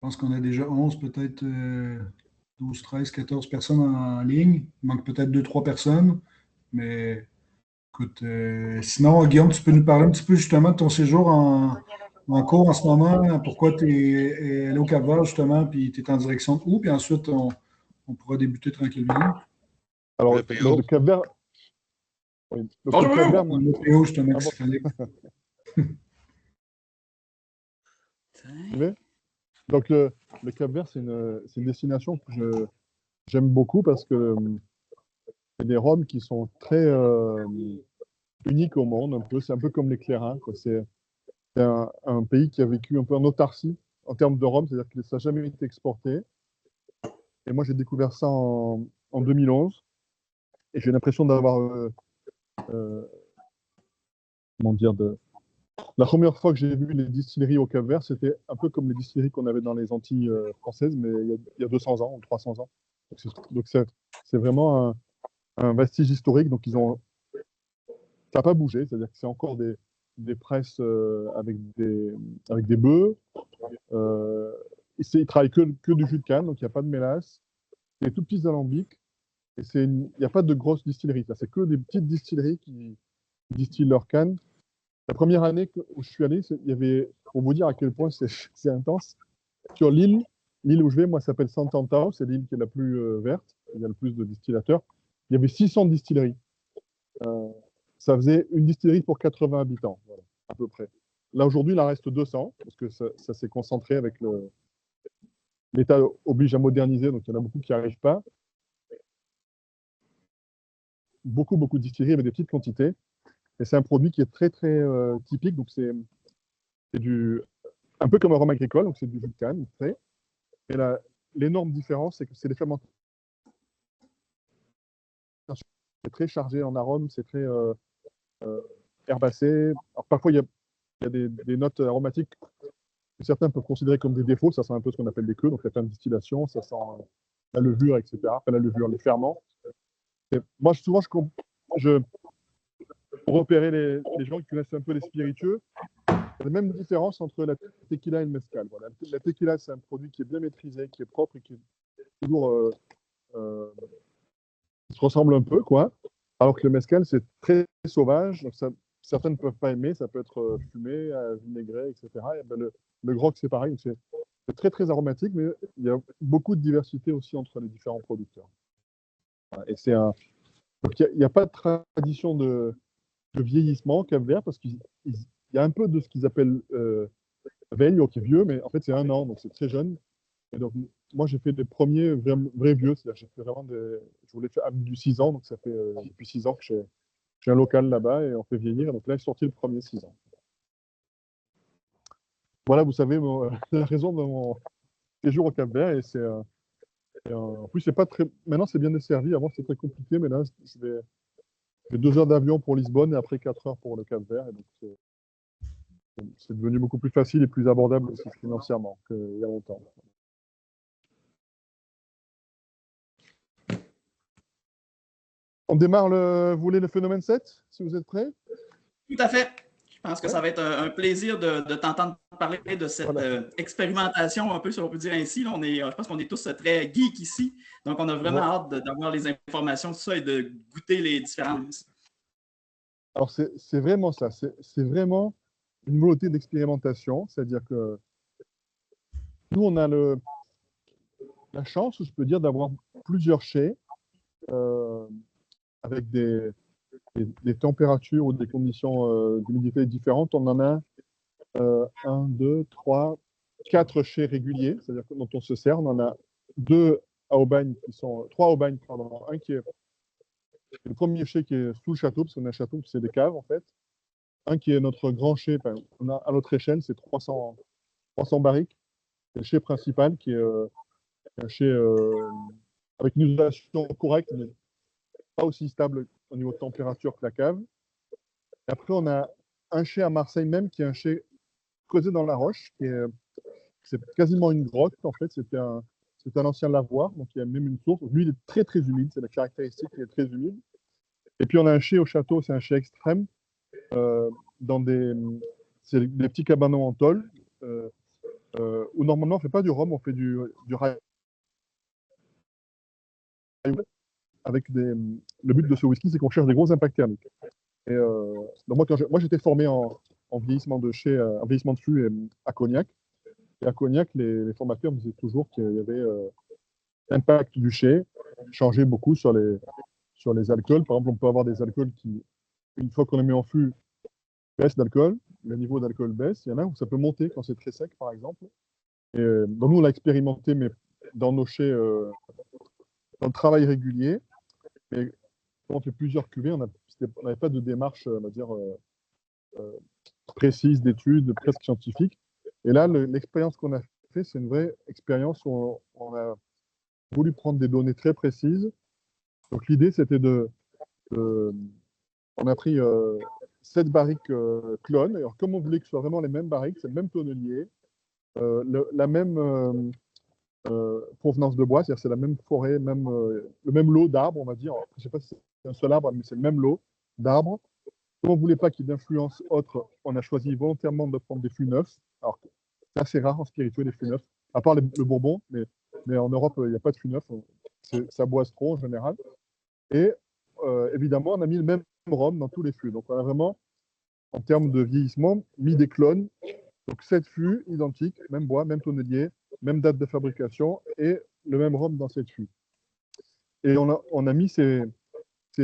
pense qu'on a déjà 11, peut-être 12, 13, 14 personnes en ligne. Il manque peut-être 2, 3 personnes. Mais écoute, sinon, Guillaume, tu peux nous parler un petit peu justement de ton séjour en cours en ce moment. Pourquoi tu es allé au Cap-Vert justement, puis tu es en direction de où? Puis ensuite, on pourra débuter tranquillement. Alors, Le PO. le Cap-Vert, oui. Donc le Bonjour, Cap-Vert, Bruno. moi, Le PO justement ah qui bon, se connecte. tu veux? Donc le Cap-Vert, c'est une destination que j'aime beaucoup parce que c'est des Roms qui sont très uniques au monde, un peu. C'est un peu comme les Clérins, quoi. C'est un pays qui a vécu un peu en autarcie en termes de Roms, c'est-à-dire que ça n'a jamais été exporté. Et moi, j'ai découvert ça en 2011 et j'ai l'impression d'avoir, euh, comment dire, la première fois que j'ai vu les distilleries au Cap-Vert, c'était un peu comme les distilleries qu'on avait dans les Antilles françaises, mais il y a 200 ans ou 300 ans. Donc c'est vraiment un vestige historique. Donc ça n'a pas bougé, c'est-à-dire que c'est encore des presses avec des bœufs. Euh, ils travaillent que du jus de canne, donc il n'y a pas de mélasse. C'est des tout petits alambics. Et il n'y a pas de grosses distilleries. C'est que des petites distilleries qui distillent leur canne. La première année où je suis allé, il y avait, pour vous dire à quel point c'est intense, sur l'île où je vais, moi, s'appelle Sant'Antao, c'est l'île qui est la plus verte, il y a le plus de distillateurs. Il y avait 600 distilleries. Euh, Ça faisait une distillerie pour 80 habitants, voilà, à peu près. Là, aujourd'hui, il en reste 200, parce que ça s'est concentré avec l'État oblige à moderniser, donc il y en a beaucoup qui n'y arrivent pas. Beaucoup de distilleries avec des petites quantités. Et c'est un produit qui est très, très typique. Donc, c'est un peu comme un rhum agricole, donc c'est du jus de canne, frais. Et l'énorme différence, c'est que c'est des fermentations. C'est très chargé en arômes, c'est très herbacé. Alors, parfois, il y a des notes aromatiques que certains peuvent considérer comme des défauts. Ça sent un peu ce qu'on appelle des queues, donc la fin de distillation, ça sent la levure, etc. Enfin, la levure, les ferments. Et moi, souvent, pour repérer les gens qui connaissent un peu les spiritueux, il y a la même différence entre la tequila et le mezcal. Voilà. La tequila, c'est un produit qui est bien maîtrisé, qui est propre et qui est toujours se ressemble un peu, quoi. Alors que le mezcal, c'est très sauvage. Donc certains ne peuvent pas aimer. Ça peut être fumé, vinaigré, etc. Et ben le grog, c'est pareil. C'est très, très aromatique, mais il y a beaucoup de diversité aussi entre les différents producteurs. Voilà. Et donc, il n'y a pas de tradition de vieillissement au Cap-Vert parce qu'il y a un peu de ce qu'ils appellent Velho, qui est vieux, mais en fait, c'est 1 an, donc c'est très jeune. Et donc, moi, j'ai fait les premiers vrais vieux, c'est-à-dire j'ai fait vraiment je voulais faire du 6 ans, donc ça fait depuis 6 ans que j'ai un local là-bas et on fait vieillir. Donc là, j'ai sorti le premier 6 ans. Voilà, vous savez, la raison de mon séjour au Cap-Vert. En plus, c'est pas très. Maintenant, c'est bien desservi. Avant, c'était très compliqué, mais là, j'ai 2 heures d'avion pour Lisbonne et après 4 heures pour le Cap-Vert. Et donc, c'est devenu beaucoup plus facile et plus abordable aussi financièrement qu'il y a longtemps. On démarre vous voulez le phénomène 7, si vous êtes prêts? Tout à fait. Je pense que Ouais. ça va être un plaisir de t'entendre parler de cette Voilà. expérimentation, un peu, si on peut dire ainsi. Là, je pense qu'on est tous très geeks ici. Donc, on a vraiment hâte d'avoir les informations, tout ça, et de goûter les différences. Alors, c'est vraiment ça. C'est vraiment une volonté d'expérimentation. C'est-à-dire que nous, on a la chance, je peux dire, d'avoir plusieurs chais avec des températures ou des conditions d'humidité différentes. On en a 1, 2, 3, 4 chais réguliers, c'est-à-dire que dont on se sert. On en a 2 à Aubagne trois à Aubagne, pardon. Un qui est le premier chai qui est sous le château, parce qu'on a un château, c'est des caves en fait. Un qui est notre grand chai, on a à notre échelle, c'est 300 barriques. C'est le chai principal qui est un chai avec une isolation correcte, mais pas aussi stable au niveau de température que la cave. Et après, on a un chai à Marseille même, qui est un chai creusé dans la roche, c'est quasiment une grotte en fait. C'est un ancien lavoir, donc il y a même une source. Lui, il est très très humide, c'est la caractéristique, il est très humide. Et puis on a un chai au château, c'est un chai extrême, dans c'est des petits cabanons en tôle, où normalement on ne fait pas du rhum, on fait du rye avec le but de ce whisky, c'est qu'on cherche des gros impacts thermiques. Et donc moi j'étais formé en vieillissement de chai, en vieillissement de fût à Cognac. Et à Cognac, les formateurs me disaient toujours qu'il y avait l'impact du chai changeait beaucoup sur les alcools. Par exemple, on peut avoir des alcools qui, une fois qu'on les met en fût, baissent d'alcool, le niveau d'alcool baisse. Il y en a où ça peut monter quand c'est très sec, par exemple. Et donc nous, on l'a expérimenté, mais dans nos chais, dans le travail régulier. Mais quand on fait plusieurs cuvées, on n'avait pas de démarche, on va dire, précise d'études, presque scientifique. Et là, l'expérience qu'on a fait, c'est une vraie expérience où on a voulu prendre des données très précises. Donc l'idée, c'était on a pris 7 barriques clones. Alors comme on voulait que ce soit vraiment les mêmes barriques, c'est le même tonnelier, la même provenance de bois, c'est-à-dire c'est la même forêt, le même lot d'arbres, on va dire. Alors, je ne sais pas si c'est un seul arbre, mais c'est le même lot d'arbres. Comme on ne voulait pas qu'il y ait d'influence autre, on a choisi volontairement de prendre des fûts neufs. Alors, c'est assez rare en spiritueux, les fûts neufs, à part le Bourbon, mais en Europe, il n'y a pas de fûts neufs. Ça boise trop en général. Et évidemment, on a mis le même rhum dans tous les fûts. Donc, on a vraiment, en termes de vieillissement, mis des clones. Donc, 7 fûts identiques, même bois, même tonnelier, même date de fabrication et le même rhum dans 7 fûts. Et on a mis ces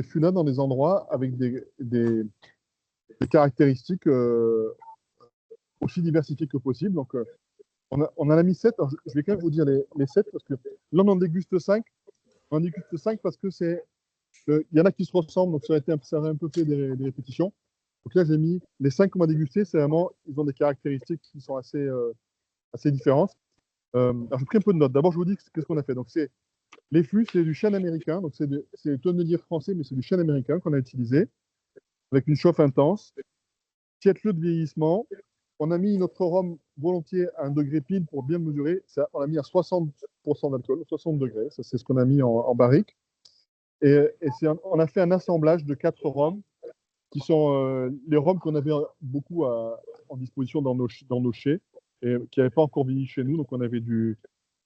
fûts-là dans des endroits avec des caractéristiques aussi diversifiées que possible. Donc, on en a mis 7. Alors, je vais quand même vous dire les 7 parce que là, on en déguste 5. On en déguste 5 parce que il y en a qui se ressemblent, donc ça aurait un peu fait des répétitions. Donc là, j'ai mis les 5 qu'on va déguster, c'est vraiment, ils ont des caractéristiques qui sont assez différentes. Alors, j'ai pris un peu de notes. D'abord, je vous dis qu'est-ce qu'on a fait. Donc, les fûts, c'est du chêne américain. Donc, c'est tonnelier français, mais c'est du chêne américain qu'on a utilisé avec une chauffe intense. 7 lieux de vieillissement. On a mis notre rhum volontiers à 1 degré pile pour bien le mesurer. Ça, on l'a mis à 60% d'alcool, 60 degrés. Ça, c'est ce qu'on a mis en barrique. Et on a fait un assemblage de 4 rhums qui sont les rhums qu'on avait beaucoup en disposition dans nos chais et qui n'avaient pas encore vieilli chez nous. Donc, on avait du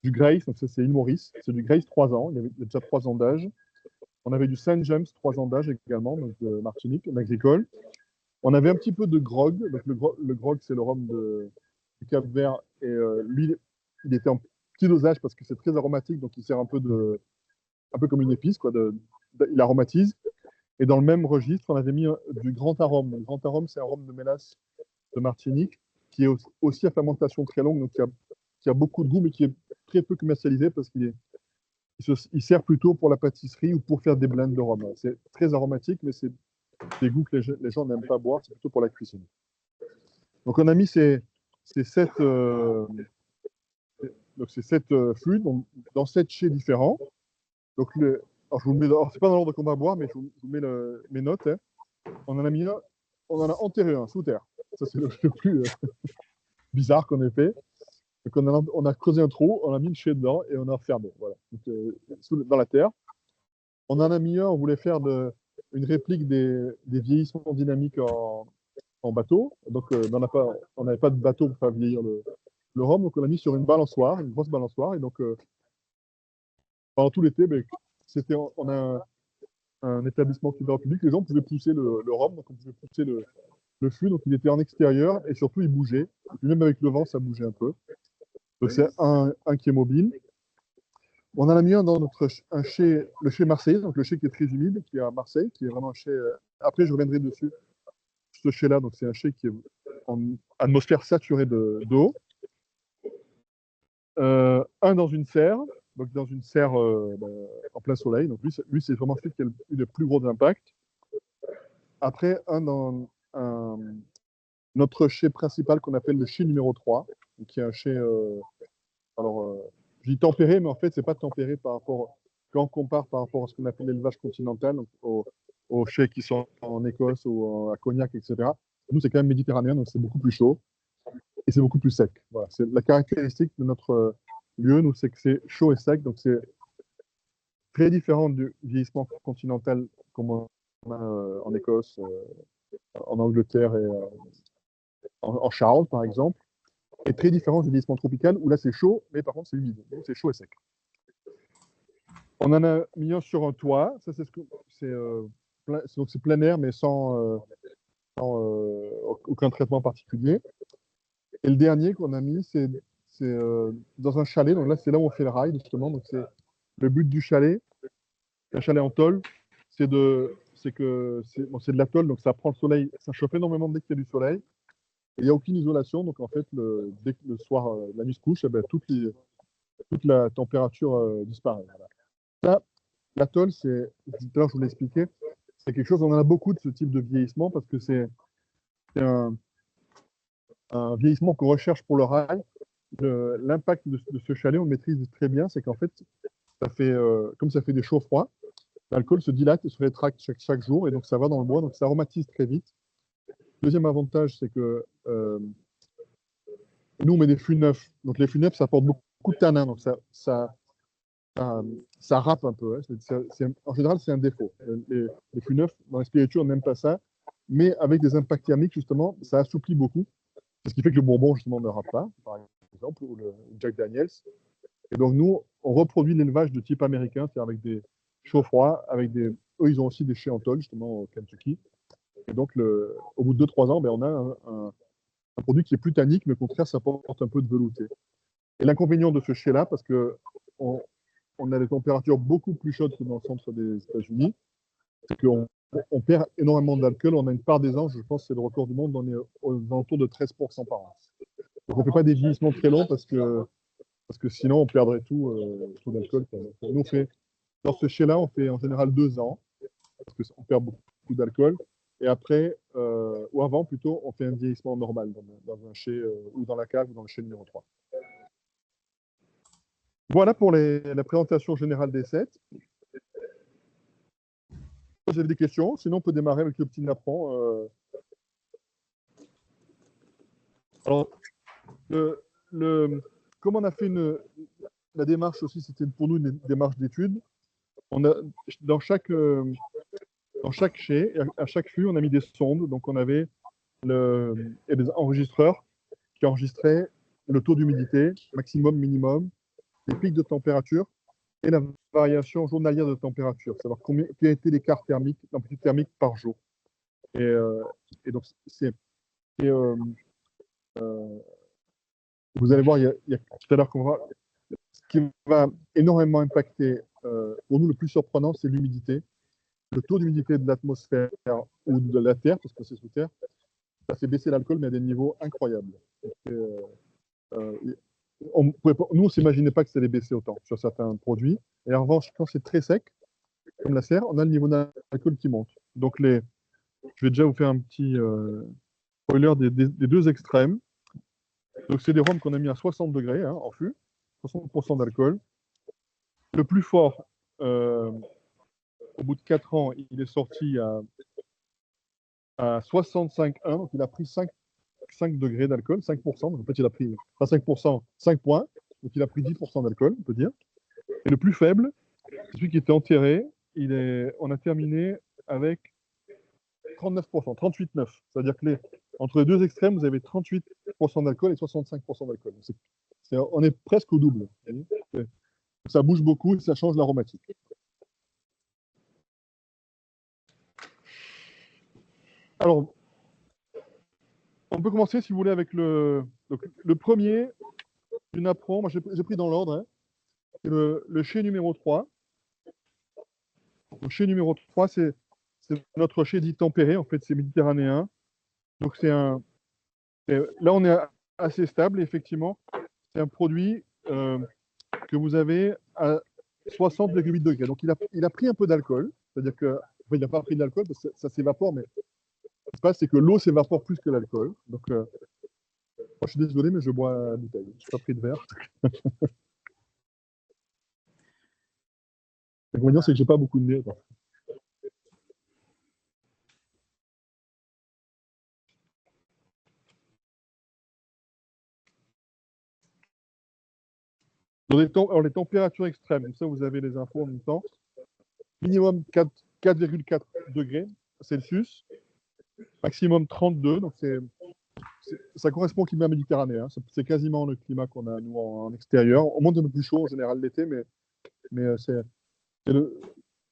Grace, donc ça, c'est île Maurice. C'est du Grace 3 ans. Il y a déjà 3 ans d'âge. On avait du Saint James 3 ans d'âge également, donc de Martinique, d'agricole. On avait un petit peu de grog. Donc, le grog, c'est le rhum du Cap-Vert. Et lui, il était en petit dosage parce que c'est très aromatique, donc il sert un peu comme une épice, quoi. Il aromatise. Et dans le même registre, on avait mis du grand arôme. Le grand arôme, c'est un rhum de mélasse de Martinique qui est aussi à fermentation très longue, donc qui a beaucoup de goût, mais qui est très peu commercialisé parce qu'il sert plutôt pour la pâtisserie ou pour faire des blends de rhum. C'est très aromatique, mais c'est des goûts que les gens n'aiment pas boire, c'est plutôt pour la cuisine. Donc on a mis ces 7 fûts dans 7 chais différents. Donc alors je vous mets, c'est pas dans l'ordre qu'on va boire, mais je vous mets mes notes. Hein. On en a enterré un sous terre. Ça c'est le plus bizarre qu'on ait fait. Donc on a creusé un trou, on a mis le chai dedans et on a refermé. Voilà. Donc, dans la terre. On en a mis un, on voulait faire une réplique des vieillissements dynamiques en bateau. Donc on n'avait pas de bateau pour faire vieillir le rhum, donc on l'a mis sur une balançoire, une grosse balançoire. Et donc pendant tout l'été, on a un établissement qui est dans le public, les gens pouvaient pousser le rhum, donc on pouvait pousser le fût, donc il était en extérieur et surtout il bougeait. Et puis même avec le vent, ça bougeait un peu. Donc c'est un qui est mobile. On en a mis un dans le chai marseillais, donc le chai qui est très humide, qui est à Marseille, qui est vraiment un chai. Après, je reviendrai dessus. Ce chai-là, donc c'est un chai qui est en atmosphère saturée d'eau. Un dans une serre, donc dans une serre en plein soleil. Donc lui c'est vraiment celui qui a eu le plus gros impact. Après, un dans notre chai principal qu'on appelle le chai numéro 3, qui est un chai. Je dis tempéré, mais en fait, c'est pas tempéré par rapport. Quand on compare par rapport à ce qu'on appelle l'élevage continental, donc aux chais qui sont en Écosse ou à Cognac, etc. Nous, c'est quand même méditerranéen, donc c'est beaucoup plus chaud et c'est beaucoup plus sec. Voilà. C'est la caractéristique de notre lieu, nous, c'est que c'est chaud et sec, donc c'est très différent du vieillissement continental comme on a en Écosse, en Angleterre et en Charles, par exemple. est très différent du vieillissement tropical, où là c'est chaud, mais par contre c'est humide. Donc c'est chaud et sec. On en a mis un sur un toit. Ça, c'est plein air, mais sans aucun traitement particulier. Et le dernier qu'on a mis, c'est dans un chalet. Donc là, c'est là où on fait le rail, justement. Donc c'est le but du chalet, un chalet en tôle, c'est de la tôle, donc ça prend le soleil, ça chauffe énormément dès qu'il y a du soleil. Et il n'y a aucune isolation, donc en fait, dès que le soir, la nuit se couche, eh ben, toute la température disparaît. Voilà. Ça, la tôle, tout à l'heure je vous l'ai expliqué, c'est quelque chose, on en a beaucoup de ce type de vieillissement parce que c'est un vieillissement qu'on recherche pour le rail. L'impact de ce chalet, on le maîtrise très bien, c'est qu'en fait, comme ça fait des chauds froids, l'alcool se dilate et se rétracte chaque jour, et donc ça va dans le bois, donc ça aromatise très vite. Deuxième avantage, c'est que nous, on met des fûts neufs. Donc les fûts neufs, ça apporte beaucoup de tanins, donc ça râpe un peu. Hein. En général, c'est un défaut. Les fûts neufs, dans les spiritueux, on n'aime pas ça, mais avec des impacts thermiques, justement, ça assouplit beaucoup. C'est ce qui fait que le Bourbon, justement, ne râpe pas, par exemple, ou le Jack Daniels. Et donc, nous, on reproduit l'élevage de type américain, c'est-à-dire avec des chauds-froids, eux, ils ont aussi des chais en tôle, justement, au Kentucky. Et donc, au bout de 2-3 ans, ben, on a un produit qui est plus tannique, mais au contraire, ça apporte un peu de velouté. Et l'inconvénient de ce chai-là, parce qu'on a des températures beaucoup plus chaudes que dans le centre des États-Unis, c'est qu'on perd énormément d'alcool. On a une part des ans, je pense que c'est le record du monde, on est aux alentours de 13% par an. Donc on ne fait pas des vieillissements très longs parce que sinon on perdrait tout d'alcool. Nous, dans ce chai-là, on fait en général 2 ans, parce qu'on perd beaucoup d'alcool. Et après, ou avant plutôt, on fait un vieillissement normal dans un chai, ou dans la cave, ou dans le chai numéro 3. Voilà pour la présentation générale des 7. Vous avez des questions? Sinon, on peut démarrer avec le petit napperon. Alors, comme on a fait la démarche aussi, c'était pour nous une démarche d'étude. Dans chaque chai, à chaque fût, on a mis des sondes. Donc, on avait des enregistreurs qui enregistraient le taux d'humidité, maximum, minimum, les pics de température et la variation journalière de température, savoir quel était l'écart thermique, l'amplitude thermique par jour. Et donc, vous allez voir, il y a tout à l'heure qu'on va. Ce qui va énormément impacter, pour nous, le plus surprenant, c'est l'humidité. Le taux d'humidité de l'atmosphère ou de la Terre, parce que c'est sous terre, ça fait baisser l'alcool, mais à des niveaux incroyables. Nous, on ne s'imaginait pas que ça allait baisser autant sur certains produits. Et en revanche, quand c'est très sec, comme la serre, on a le niveau d'alcool qui monte. Donc, je vais déjà vous faire un petit spoiler des deux extrêmes. Donc, c'est des rhums qu'on a mis à 60 degrés en fût, 60% d'alcool. Le plus fort, au bout de 4 ans, il est sorti à 65,1, donc il a pris 5 degrés d'alcool, 5%. Donc en fait, il a pris, pas 5%, 5 points. Donc il a pris 10% d'alcool, on peut dire. Et le plus faible, c'est celui qui était enterré. On a terminé avec 39%, 38,9. C'est-à-dire que entre les deux extrêmes, vous avez 38% d'alcool et 65% d'alcool. On est presque au double. Ça bouge beaucoup et ça change l'aromatique. Alors, on peut commencer, si vous voulez, avec le premier du napperon. Moi, j'ai pris dans l'ordre. Le chai numéro 3. Le chai numéro 3, c'est notre chai dit tempéré. En fait, c'est méditerranéen. Donc, là, on est assez stable, effectivement. C'est un produit que vous avez à 60,8 degrés. Donc, il a pris un peu d'alcool. C'est-à-dire qu'il n'a pas pris d'alcool parce que ça s'évapore, mais ce qui se passe, c'est que l'eau s'évapore plus que l'alcool. Donc, moi, je suis désolé, mais je bois à la bouteille. Je n'ai pas pris de verre. L'inconvénient, c'est que je n'ai pas beaucoup de nez. Alors, les températures extrêmes, comme ça, vous avez les infos en même temps. Minimum 4,4 degrés Celsius. Maximum 32, donc c'est ça correspond au climat méditerranéen. C'est quasiment le climat qu'on a, nous, en extérieur. On monte un peu plus chaud en général l'été, mais c'est le,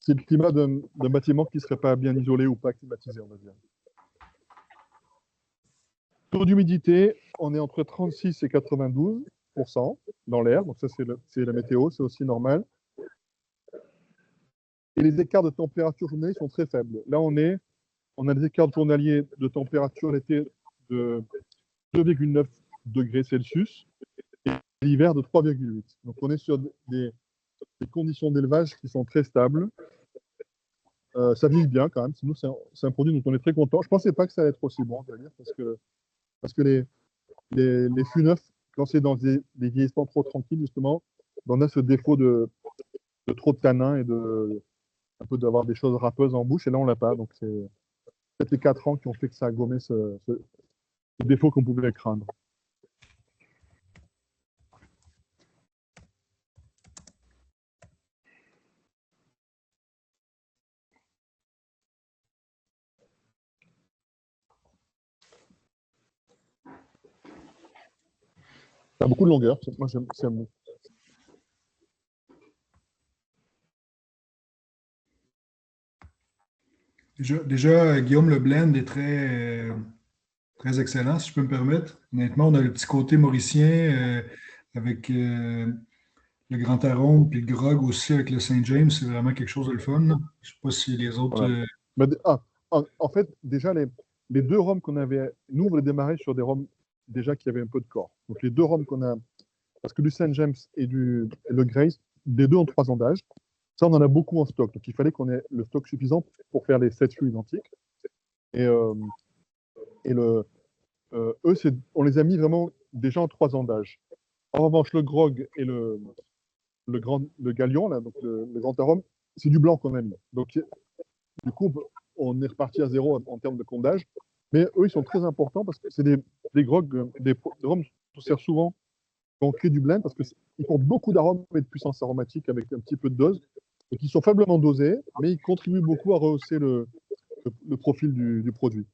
c'est le climat d'un bâtiment qui ne serait pas bien isolé ou pas climatisé, on va dire. Taux d'humidité, on est entre 36 et 92% dans l'air. Donc ça, c'est la météo, c'est aussi normal. Et les écarts de température journaliers sont très faibles. Là, on a des écarts journaliers de température l'été de 2,9 degrés Celsius et l'hiver de 3,8. Donc on est sur des conditions d'élevage qui sont très stables. Ça vieillit bien quand même. Sinon, c'est un produit dont on est très content. Je ne pensais pas que ça allait être aussi bon, on va dire, parce que les fûts neufs, quand c'est dans des vieillissements trop tranquilles, justement, on a ce défaut de trop de tanins et un peu d'avoir des choses râpeuses en bouche. Et là, on l'a pas. Donc, c'est peut-être les 4 ans qui ont fait que ça a gommé ce défaut qu'on pouvait craindre. Ça a beaucoup de longueur. Moi, j'aime. Déjà, Guillaume, le blend est très excellent, si je peux me permettre. Honnêtement, on a le petit côté mauricien avec le Grand Arôme, puis le grog aussi avec le Saint James. C'est vraiment quelque chose de le fun, là. Je ne sais pas si les autres. Voilà. En fait, déjà, les deux rhums qu'on avait, nous, on voulait démarrer sur des rhums déjà qui avaient un peu de corps. Donc, les deux rhums qu'on a, parce que du Saint James et le Grace, les deux ont 3 ans d'âge. Ça, on en a beaucoup en stock. Donc, il fallait qu'on ait le stock suffisant pour faire les 7 fûts identiques. Et eux, on les a mis vraiment déjà en 3 ans d'âge. En revanche, le grog et le galion, là, donc le grand arôme, c'est du blanc qu'on a mis. Donc, du coup, on est reparti à zéro en termes de condage. Mais eux, ils sont très importants parce que c'est des grogs, des rhums qu'on sert souvent quand on crée du blend parce qu'ils portent beaucoup d'arômes et de puissance aromatique avec un petit peu de dose. Donc, ils sont faiblement dosés, mais ils contribuent beaucoup à rehausser le profil du produit.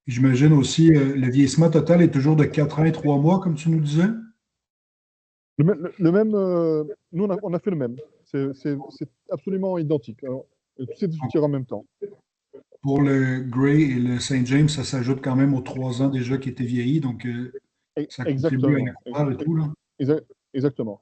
J'imagine aussi, le vieillissement total est toujours de 4 ans et 3 mois, comme tu nous disais. Le même, nous, on a fait le même. C'est absolument identique. Alors, tout c'est tiré en même temps. Pour le Grey et le Saint James, ça s'ajoute quand même aux 3 ans déjà qui étaient vieillis. Donc, ça contribue à la couleur et tout, là. Exactement.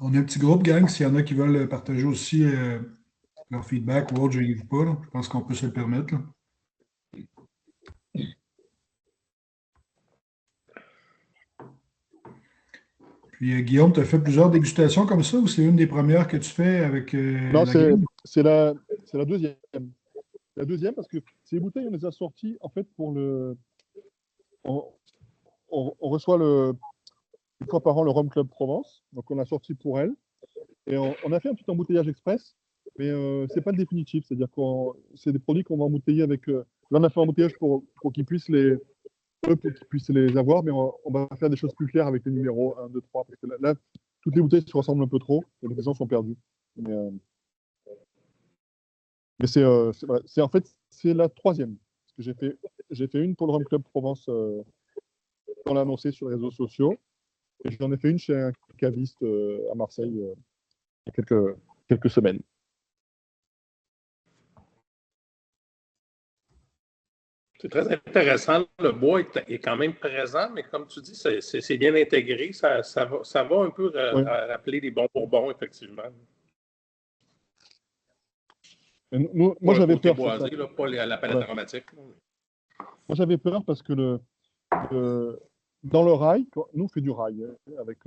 On a un petit groupe, gang, s'il y en a qui veulent partager aussi leur feedback ou autre, je ne pas, là. Je pense qu'on peut se le permettre, là. Puis, Guillaume, tu as fait plusieurs dégustations comme ça ou c'est une des premières que tu fais avec Non, la gang? c'est la deuxième. La deuxième, parce que ces bouteilles, on les a sorties, en fait, pour le. On reçoit une fois par an le Rhum Club Provence, donc on l'a sorti pour elle. Et on a fait un petit embouteillage express, mais c'est pas le définitif, c'est-à-dire que c'est des produits qu'on va embouteiller avec. Là, on a fait un embouteillage pour qu'ils puissent les avoir, mais on va faire des choses plus claires avec les numéros 1, 2, 3, parce que là toutes les bouteilles se ressemblent un peu trop, et les gens sont perdus. Mais en fait, c'est la troisième. Parce que j'ai fait une pour le Rhum Club Provence, on l'a annoncé sur les réseaux sociaux, et j'en ai fait une chez un caviste à Marseille il y a quelques semaines. C'est très intéressant. Le bois est quand même présent, mais comme tu dis, c'est bien intégré. Ça va un peu rappeler les bons bourbons, effectivement. Moi, j'avais peur. Boisé, là, pas la palette aromatique. Moi, j'avais peur parce que dans le rail, nous, on fait du rail avec,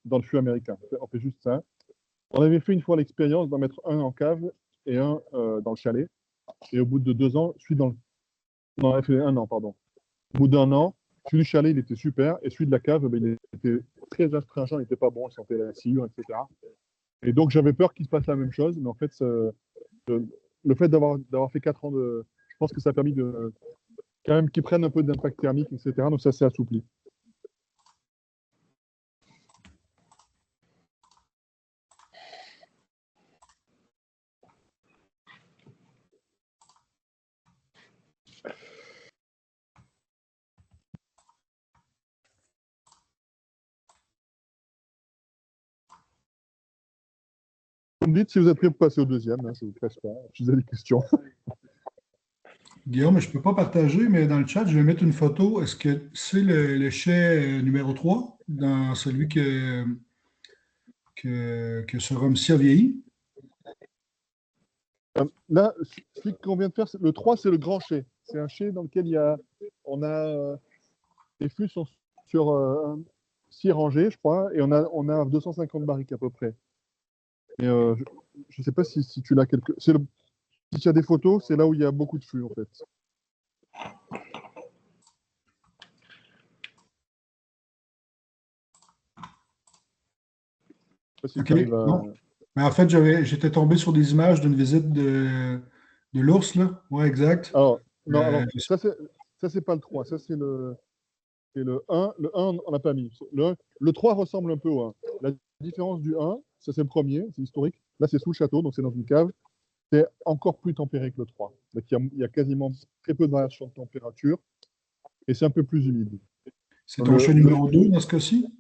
dans le fût américain. On fait juste ça. On avait fait une fois l'expérience d'en mettre un en cave et un dans le chalet. Et au bout de 2 ans, on avait fait 1 an, pardon. Au bout d'1 an, celui du chalet, il était super. Et celui de la cave, il était très astringent, il n'était pas bon, il sentait la sciure, etc. Et donc, j'avais peur qu'il se passe la même chose. Mais en fait, le fait d'avoir fait 4 ans je pense que ça a permis de quand même qui prennent un peu d'impact thermique, etc. Donc ça s'est assoupli. Vous me dites si vous êtes prêt pour passer au deuxième, hein, je ne vous presse pas, si vous avez des questions. Guillaume, je ne peux pas partager, mais dans le chat, je vais mettre une photo. Est-ce que c'est le chai numéro 3 dans celui que ce rhum-ci a vieilli? Là, celui qu'on vient de faire, le 3, c'est le grand chai. C'est un chai dans lequel les fûts sont sur 6 rangées, je crois, et on a 250 barriques à peu près. Et je ne sais pas si tu l'as quelque. Si tu as des photos, c'est là où il y a beaucoup de fûts, en fait. Je sais pas si OK. tu arrives à... Non. Mais en fait, j'étais tombé sur des images d'une visite de l'ours, là. Oui, exact. Alors, non, alors, Je sais- ça, c'est pas le 3, ça, c'est le 1. Le 1, on n'a pas mis. Le 3 ressemble un peu au 1. La différence du 1, ça, c'est le premier, c'est historique. Là, c'est sous le château, donc c'est dans une cave. C'est encore plus tempéré que le 3. Donc, il y a quasiment très peu de variation de température et c'est un peu plus humide. C'est ton chai numéro 2 dans ce cas-ci?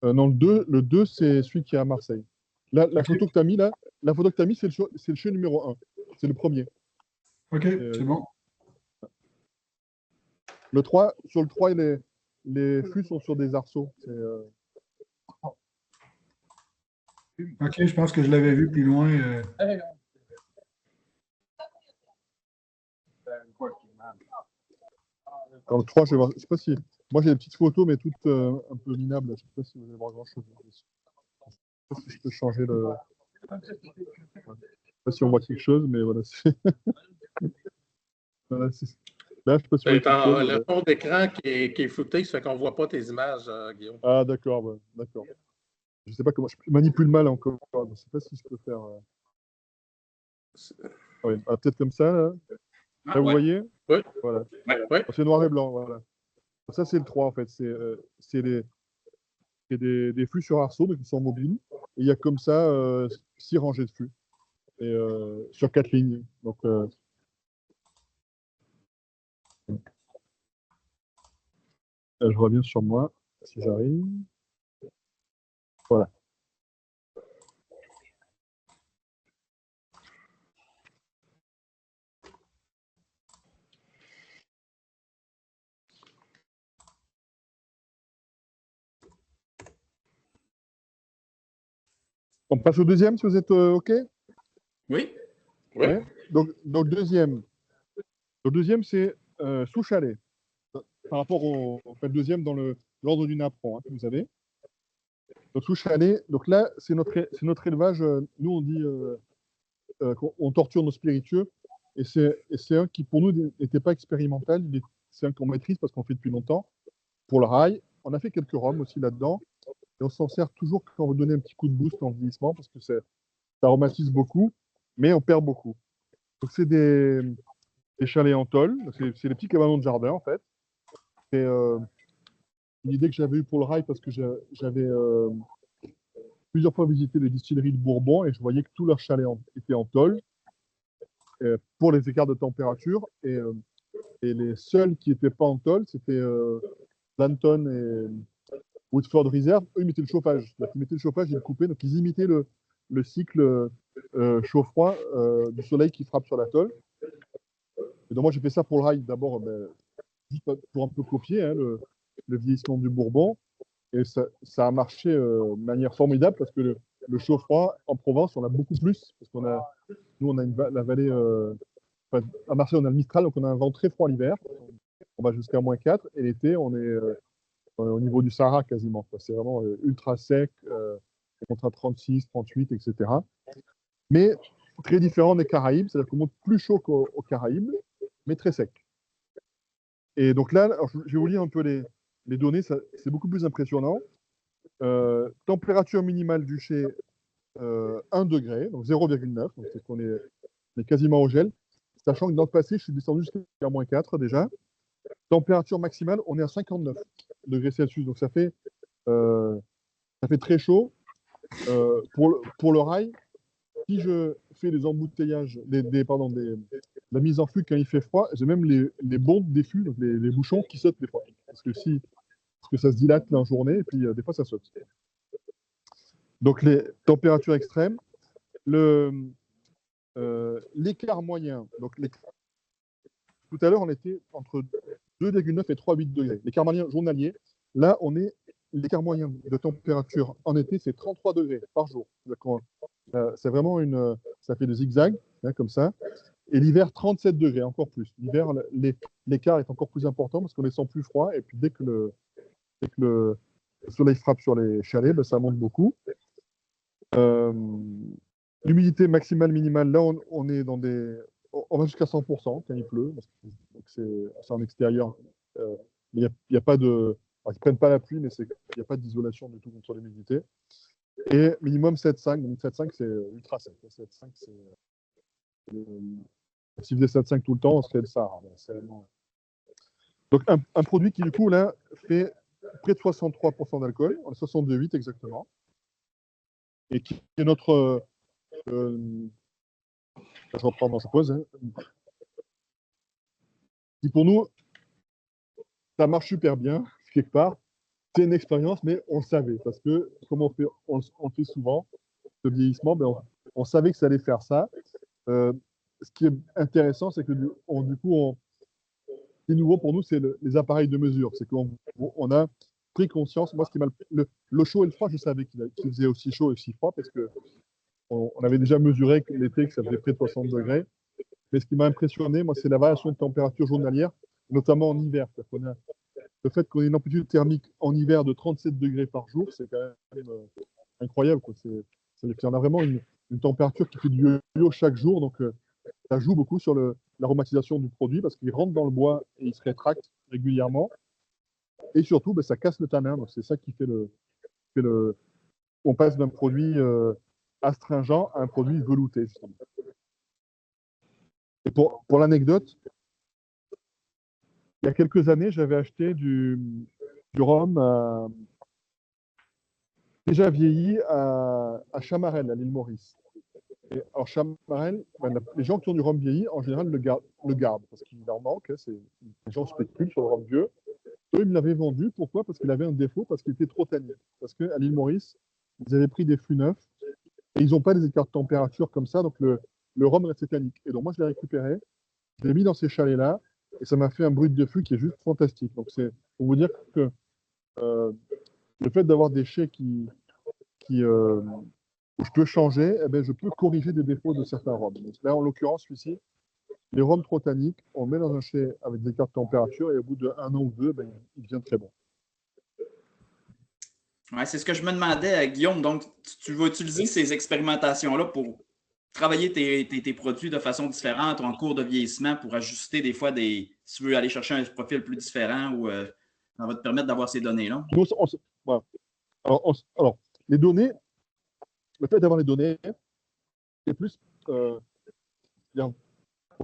Non, le 2 c'est celui qui est à Marseille. La photo que tu as mis là, la photo que tu as mis, c'est le chai numéro 1. C'est le premier. OK, c'est bon. Sur le 3, les fûts sont sur des arceaux. OK, je pense que je l'avais vu plus loin. Dans le 3, je vais voir. Je sais pas si. Moi, j'ai des petites photos, mais toutes un peu minables. Je sais pas si vous allez voir grand-chose. Je sais pas si je peux changer le. Je sais pas si on voit quelque chose, mais voilà. Voilà, là, je sais pas si on voit quelque chose. Le fond d'écran qui est flouté, ça fait qu'on ne voit pas tes images, Guillaume. Ah, d'accord, ouais, d'accord. Je sais pas comment. Je manipule mal encore. Je sais pas si je peux faire. Ah oui, peut-être comme ça. Là, vous voyez? Oui. Voilà. Ouais. C'est noir et blanc, voilà. Ça, c'est le 3, en fait. C'est des flux sur arceaux, donc ils sont mobiles. Et il y a comme ça 6 rangées de flux. Et sur 4 lignes. Donc, là, je reviens sur moi, si j'arrive. Voilà. On passe au deuxième, si vous êtes OK? Oui. Oui. Ouais. Donc deuxième. Le deuxième, c'est sous chalet. Par rapport au deuxième dans l'ordre du napperon, hein, que vous avez. Donc sous chalet, donc là, c'est notre élevage. Nous, on dit qu'on torture nos spiritueux. Et c'est un qui, pour nous, n'était pas expérimental. C'est un qu'on maîtrise parce qu'on fait depuis longtemps. Pour le rail, on a fait quelques rhums aussi là-dedans. Et on s'en sert toujours quand on veut donner un petit coup de boost en vieillissement parce que ça aromatise beaucoup, mais on perd beaucoup. Donc, c'est des chalets en tôle. C'est des petits cabanons de jardin, en fait. C'est une idée que j'avais eue pour le rail parce que j'avais plusieurs fois visité les distilleries de Bourbon et je voyais que tous leurs chalets étaient en tôle pour les écarts de température. Et les seuls qui n'étaient pas en tôle, c'était Blanton et Woodford Reserve. Eux, ils mettaient le chauffage. Ils mettaient le chauffage, ils le coupaient. Donc, ils imitaient le cycle chaud-froid du soleil qui frappe sur la tôle. Et donc, moi, j'ai fait ça pour le rail. D'abord, juste pour un peu copier hein, le vieillissement du Bourbon. Et ça a marché de manière formidable parce que le chaud-froid en Provence, on a beaucoup plus. Parce nous, on a la vallée. À Marseille, on a le Mistral, donc on a un vent très froid l'hiver. On va jusqu'à -4. Et l'été, on est au niveau du Sahara quasiment. C'est vraiment ultra sec, contre 36, 38, etc. Mais très différent des Caraïbes, c'est-à-dire qu'on monte plus chaud qu'aux Caraïbes, mais très sec. Et donc là, alors, je vais vous lire un peu les données, c'est beaucoup plus impressionnant. Température minimale du chai, 1 degré, donc 0,9, donc c'est qu'on est quasiment au gel. Sachant que dans le passé, je suis descendu jusqu'à -4 déjà. Température maximale, on est à 59 degrés Celsius. Donc ça fait très chaud. Pour le rail, si je fais des embouteillages, la mise en flux quand il fait froid, j'ai même les bombes des flux, donc les bouchons qui sautent des fois. Parce que ça se dilate en journée, et puis des fois ça saute. Donc les températures extrêmes, l'écart moyen. Donc tout à l'heure, on était entre 2,9 et 3,8 degrés. L'écart moyen journalier, là, l'écart moyen de température en été, c'est 33 degrés par jour. C'est vraiment ça fait des zigzags, hein, comme ça. Et l'hiver, 37 degrés, encore plus. L'hiver, l'écart est encore plus important parce qu'on les sent plus froid. Et puis dès que le soleil frappe sur les chalets, ben, ça monte beaucoup. L'humidité maximale, minimale, là, on est dans on va jusqu'à 100% quand il pleut. Donc c'est en extérieur. Il n'y a pas de. Alors, ils ne prennent pas la pluie, mais il n'y a pas d'isolation du tout contre l'humidité. Et minimum 7,5. Donc 7,5, c'est ultra sec. 7,5, c'est. S'il faisait 7,5 tout le temps, on serait le Sahara. Donc un produit qui, du coup, là, fait près de 63% d'alcool, 62,8 exactement. Et qui est notre. Je reprends dans sa pause. Hein. Qui pour nous, ça marche super bien, quelque part. C'est une expérience, mais on le savait. Parce que, comme on le fait souvent, ce vieillissement, ben on savait que ça allait faire ça. Ce qui est intéressant, c'est que du coup, ce qui est nouveau pour nous, c'est les appareils de mesure. C'est qu'on a pris conscience. Moi, ce qui m'a le chaud et le froid, je savais qu'il faisait aussi chaud et aussi froid parce que on avait déjà mesuré l'été que ça faisait près de 60 degrés. Mais ce qui m'a impressionné, moi, c'est la variation de température journalière, notamment en hiver. Le fait qu'on ait une amplitude thermique en hiver de 37 degrés par jour, c'est quand même incroyable. C'est-à-dire qu'on a vraiment une température qui fait du yo-yo chaque jour. Donc, ça joue beaucoup sur l'aromatisation du produit parce qu'il rentre dans le bois et il se rétracte régulièrement. Et surtout, ben, ça casse le tanin. Donc, c'est ça qui fait on passe d'un produit astringent à un produit velouté, justement. Et pour l'anecdote, il y a quelques années, j'avais acheté du rhum déjà vieilli à Chamarel, à l'île Maurice. Et alors Chamarel, ben, les gens qui ont du rhum vieilli, en général, le gardent parce qu'il leur manque. Hein, les gens spéculent sur le rhum vieux. Eux, ils me l'avaient vendu. Pourquoi? Parce qu'il avait un défaut, parce qu'il était trop tannique. Parce qu'à l'île Maurice, ils avaient pris des fûts neufs et ils n'ont pas des écarts de température comme ça, donc le rhum restait tannique. Et donc moi, je l'ai récupéré, je l'ai mis dans ces chalets-là, et ça m'a fait un brut de fût qui est juste fantastique. Donc c'est pour vous dire que le fait d'avoir des chais où je peux changer, eh ben, je peux corriger des défauts de certains rhums. Donc là, en l'occurrence, celui-ci, les rhums trop tanniques, on le met dans un chai avec des écarts de température, et au bout d'1 an ou deux, ben, il devient très bon. Ouais, c'est ce que je me demandais, Guillaume. Donc, tu vas utiliser ces expérimentations-là pour travailler tes produits de façon différente ou en cours de vieillissement pour ajuster des fois si tu veux aller chercher un profil plus différent ou ça va te permettre d'avoir ces données-là. Voilà. Alors, les données, le fait d'avoir les données, c'est plus pour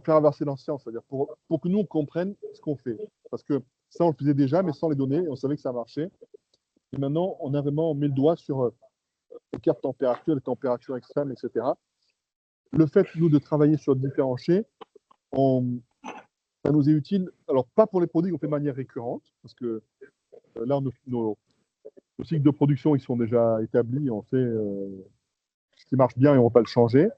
faire avancer la science, c'est-à-dire pour que nous, on comprenne ce qu'on fait. Parce que ça, on le faisait déjà, mais sans les données, et on savait que ça marchait. Et maintenant, on met le doigt sur les cartes de température, les températures extrêmes, etc. Le fait, nous, de travailler sur différents chais, ça nous est utile. Alors, pas pour les produits qu'on fait de manière récurrente, parce que là, nos cycles de production, ils sont déjà établis, on sait ce qui marche bien et on ne va pas le changer.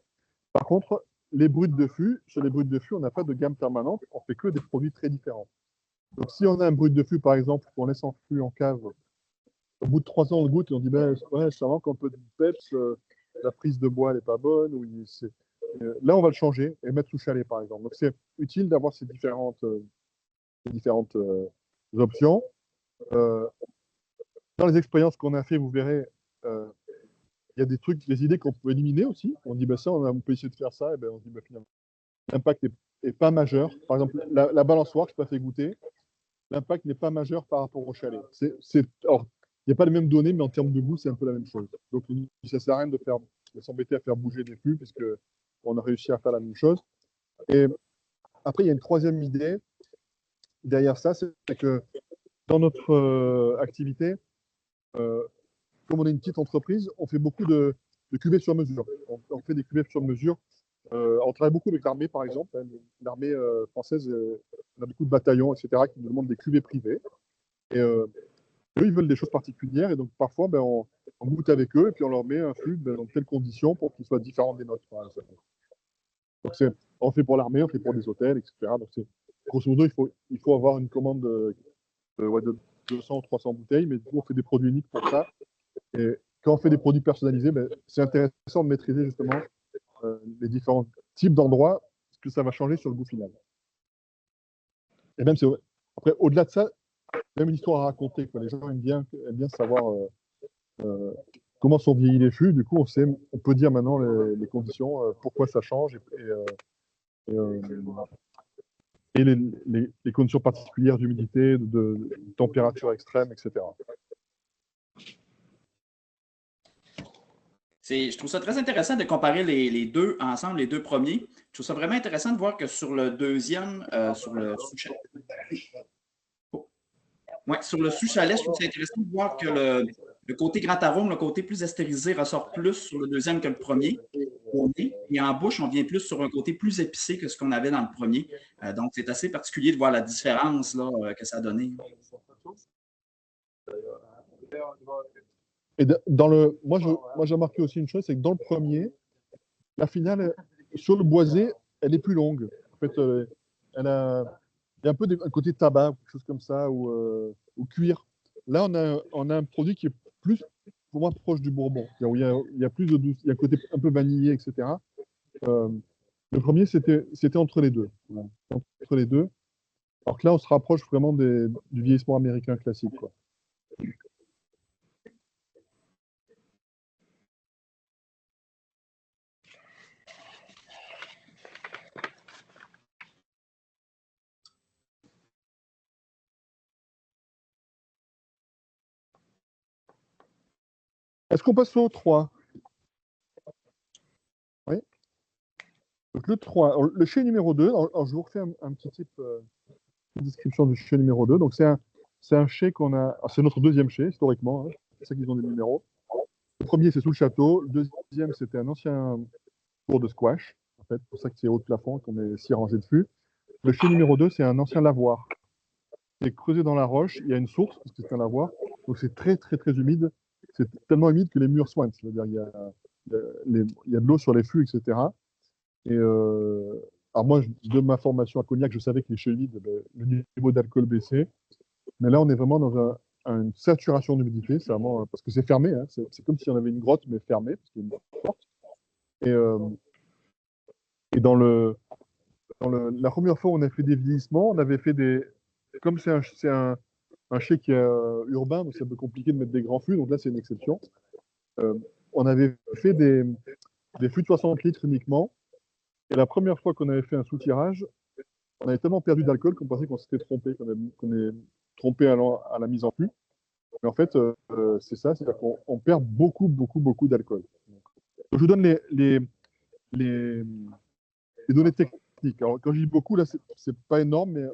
Par contre, les bruts de fût, sur les bruts de fût, on n'a pas de gamme permanente, on fait que des produits très différents. Donc, si on a un brut de fût, par exemple, qu'on laisse en fût en cave, au bout de 3 ans, on goûte et on dit ben, ouais, ça manque un peu de peps, la prise de bois n'est pas bonne. Là, on va le changer et mettre sous chalet, par exemple. Donc, c'est utile d'avoir ces différentes options. Dans les expériences qu'on a fait, vous verrez, il y a des idées qu'on peut éliminer aussi. On dit ben, ça, on peut essayer de faire ça. Et ben, on dit ben, finalement, l'impact n'est pas majeur. Par exemple, la balançoire que je t'ai fait goûter, l'impact n'est pas majeur par rapport au chalet. Alors, il n'y a pas les mêmes données, mais en termes de goût, c'est un peu la même chose. Donc, ça ne sert à rien de s'embêter à faire bouger des flux, puisqu'on a réussi à faire la même chose. Et après, il y a une troisième idée derrière ça, c'est que dans notre activité, comme on est une petite entreprise, on fait beaucoup de cuvées sur mesure. On fait des cuvées sur mesure. On travaille beaucoup avec l'armée, par exemple. L'armée française, on a beaucoup de bataillons, etc., qui nous demandent des cuvées privées. Et eux, ils veulent des choses particulières. Et donc, parfois, on goûte avec eux et puis on leur met un fût dans telles conditions pour qu'il soit différent des nôtres, par exemple. Donc, on fait pour l'armée, on fait pour des hôtels, etc. Donc, grosso modo, il faut avoir une commande de 200 ou 300 bouteilles, mais du coup, on fait des produits uniques pour ça. Et quand on fait des produits personnalisés, c'est intéressant de maîtriser justement les différents types d'endroits, parce que ça va changer sur le goût final. Et même, après, au-delà de ça, même une histoire à raconter, quoi. Les gens aiment bien savoir comment sont vieillis les fûts. Du coup, on peut dire maintenant les conditions, pourquoi ça change et les conditions particulières d'humidité, de température extrême, etc. Je trouve ça très intéressant de comparer les deux ensemble, les deux premiers. Je trouve ça vraiment intéressant de voir que sur le deuxième, sur le sous-chalet, sur le sous-chalet, je trouve ça intéressant de voir que le côté grand arôme, le côté plus estérisé ressort plus sur le deuxième que le premier. Et en bouche, on vient plus sur un côté plus épicé que ce qu'on avait dans le premier. Donc, c'est assez particulier de voir la différence là, que ça a donné. Et moi, j'ai remarqué aussi une chose, c'est que dans le premier, la finale, sur le boisé, elle est plus longue. En fait, il y a un peu un côté tabac, quelque chose comme ça, ou cuir. Là, on a un produit qui est plus, pour moi, proche du bourbon. Il y a plus de douce, il y a un côté un peu vanillé, etc. Le premier, c'était entre les deux. Voilà. Entre les deux. Alors que là, on se rapproche vraiment du vieillissement américain classique, quoi. Est-ce qu'on passe au 3? Oui. Donc le 3, alors, le chai numéro 2, alors, je vous refais un petit type, une description du chai numéro 2. Donc c'est un chai qu'on a, c'est notre deuxième chai historiquement, hein. C'est ça qu'ils ont des numéros. Le premier, c'est sous le château. Le deuxième, c'était un ancien cours de squash. En fait, c'est pour ça que c'est haut de plafond, qu'on est 6 rangées de fûts. Le chai numéro 2, c'est un ancien lavoir. C'est creusé dans la roche. Il y a une source, parce que c'est un lavoir. Donc c'est très, très, très humide. C'est tellement humide que les murs soignent. C'est-à-dire il y a de l'eau sur les fûts, etc. Et alors moi, de ma formation à Cognac, je savais que les chais humides, le niveau d'alcool baissait. Mais là, on est vraiment dans une saturation d'humidité. C'est vraiment, parce que c'est fermé, hein. C'est comme si on avait une grotte, mais fermée, parce qu'il y a une porte. Et la première fois où on a fait des vieillissements, on avait fait comme c'est un chai qui est urbain, donc c'est un peu compliqué de mettre des grands fûts, donc là c'est une exception. On avait fait des fûts de 60 litres uniquement, et la première fois qu'on avait fait un sous-tirage, on avait tellement perdu d'alcool qu'on pensait qu'on s'était trompé, qu'on est trompé à la mise en fût. Mais en fait, c'est ça, c'est-à-dire qu'on perd beaucoup, beaucoup, beaucoup d'alcool. Donc, je vous donne les données techniques. Alors, quand je dis beaucoup, là, c'est pas énorme, mais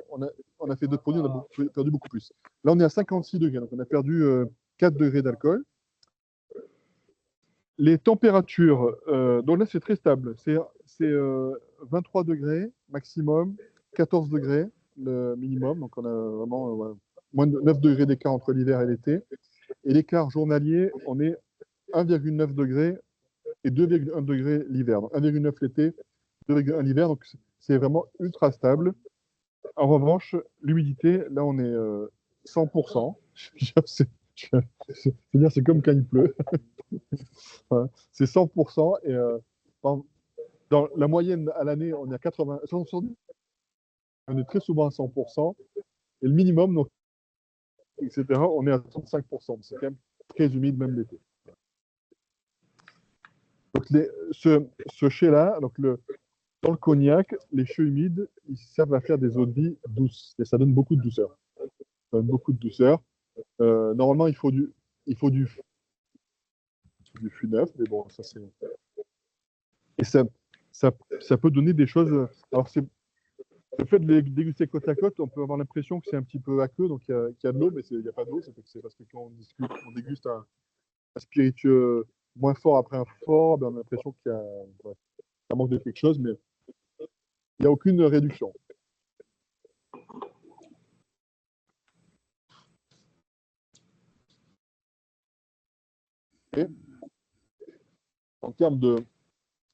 on a fait d'autres produits, on a perdu beaucoup plus. Là, on est à 56 degrés, donc on a perdu 4 degrés d'alcool. Les températures, donc là, c'est très stable. C'est 23 degrés maximum, 14 degrés le minimum. Donc, on a vraiment moins de 9 degrés d'écart entre l'hiver et l'été. Et l'écart journalier, on est 1,9 degrés et 2,1 degrés l'hiver. Donc 1,9 l'été, 2,1 l'hiver. Donc c'est vraiment ultra stable. En revanche, l'humidité, là on est 100%. C'est-à-dire c'est comme quand il pleut. C'est 100%. Et dans la moyenne à l'année, on est à 80. On est très souvent à 100%. Et le minimum, donc, etc., on est à 35%. C'est quand même très humide même l'été. Donc ce chai-là, dans le cognac, les chais humides, ils servent à faire des eaux de vie douces. Et ça donne beaucoup de douceur. Ça donne beaucoup de douceur. Normalement, il faut du fût neuf, mais bon, ça c'est. Et ça peut donner des choses. Alors le fait de les déguster côte à côte, on peut avoir l'impression que c'est un petit peu aqueux, donc il y a de l'eau, mais il n'y a pas d'eau. C'est parce que quand on déguste un spiritueux moins fort après un fort, ben, on a l'impression qu'il y a, ouais, ça manque de quelque chose, mais il n'y a aucune réduction. Et en termes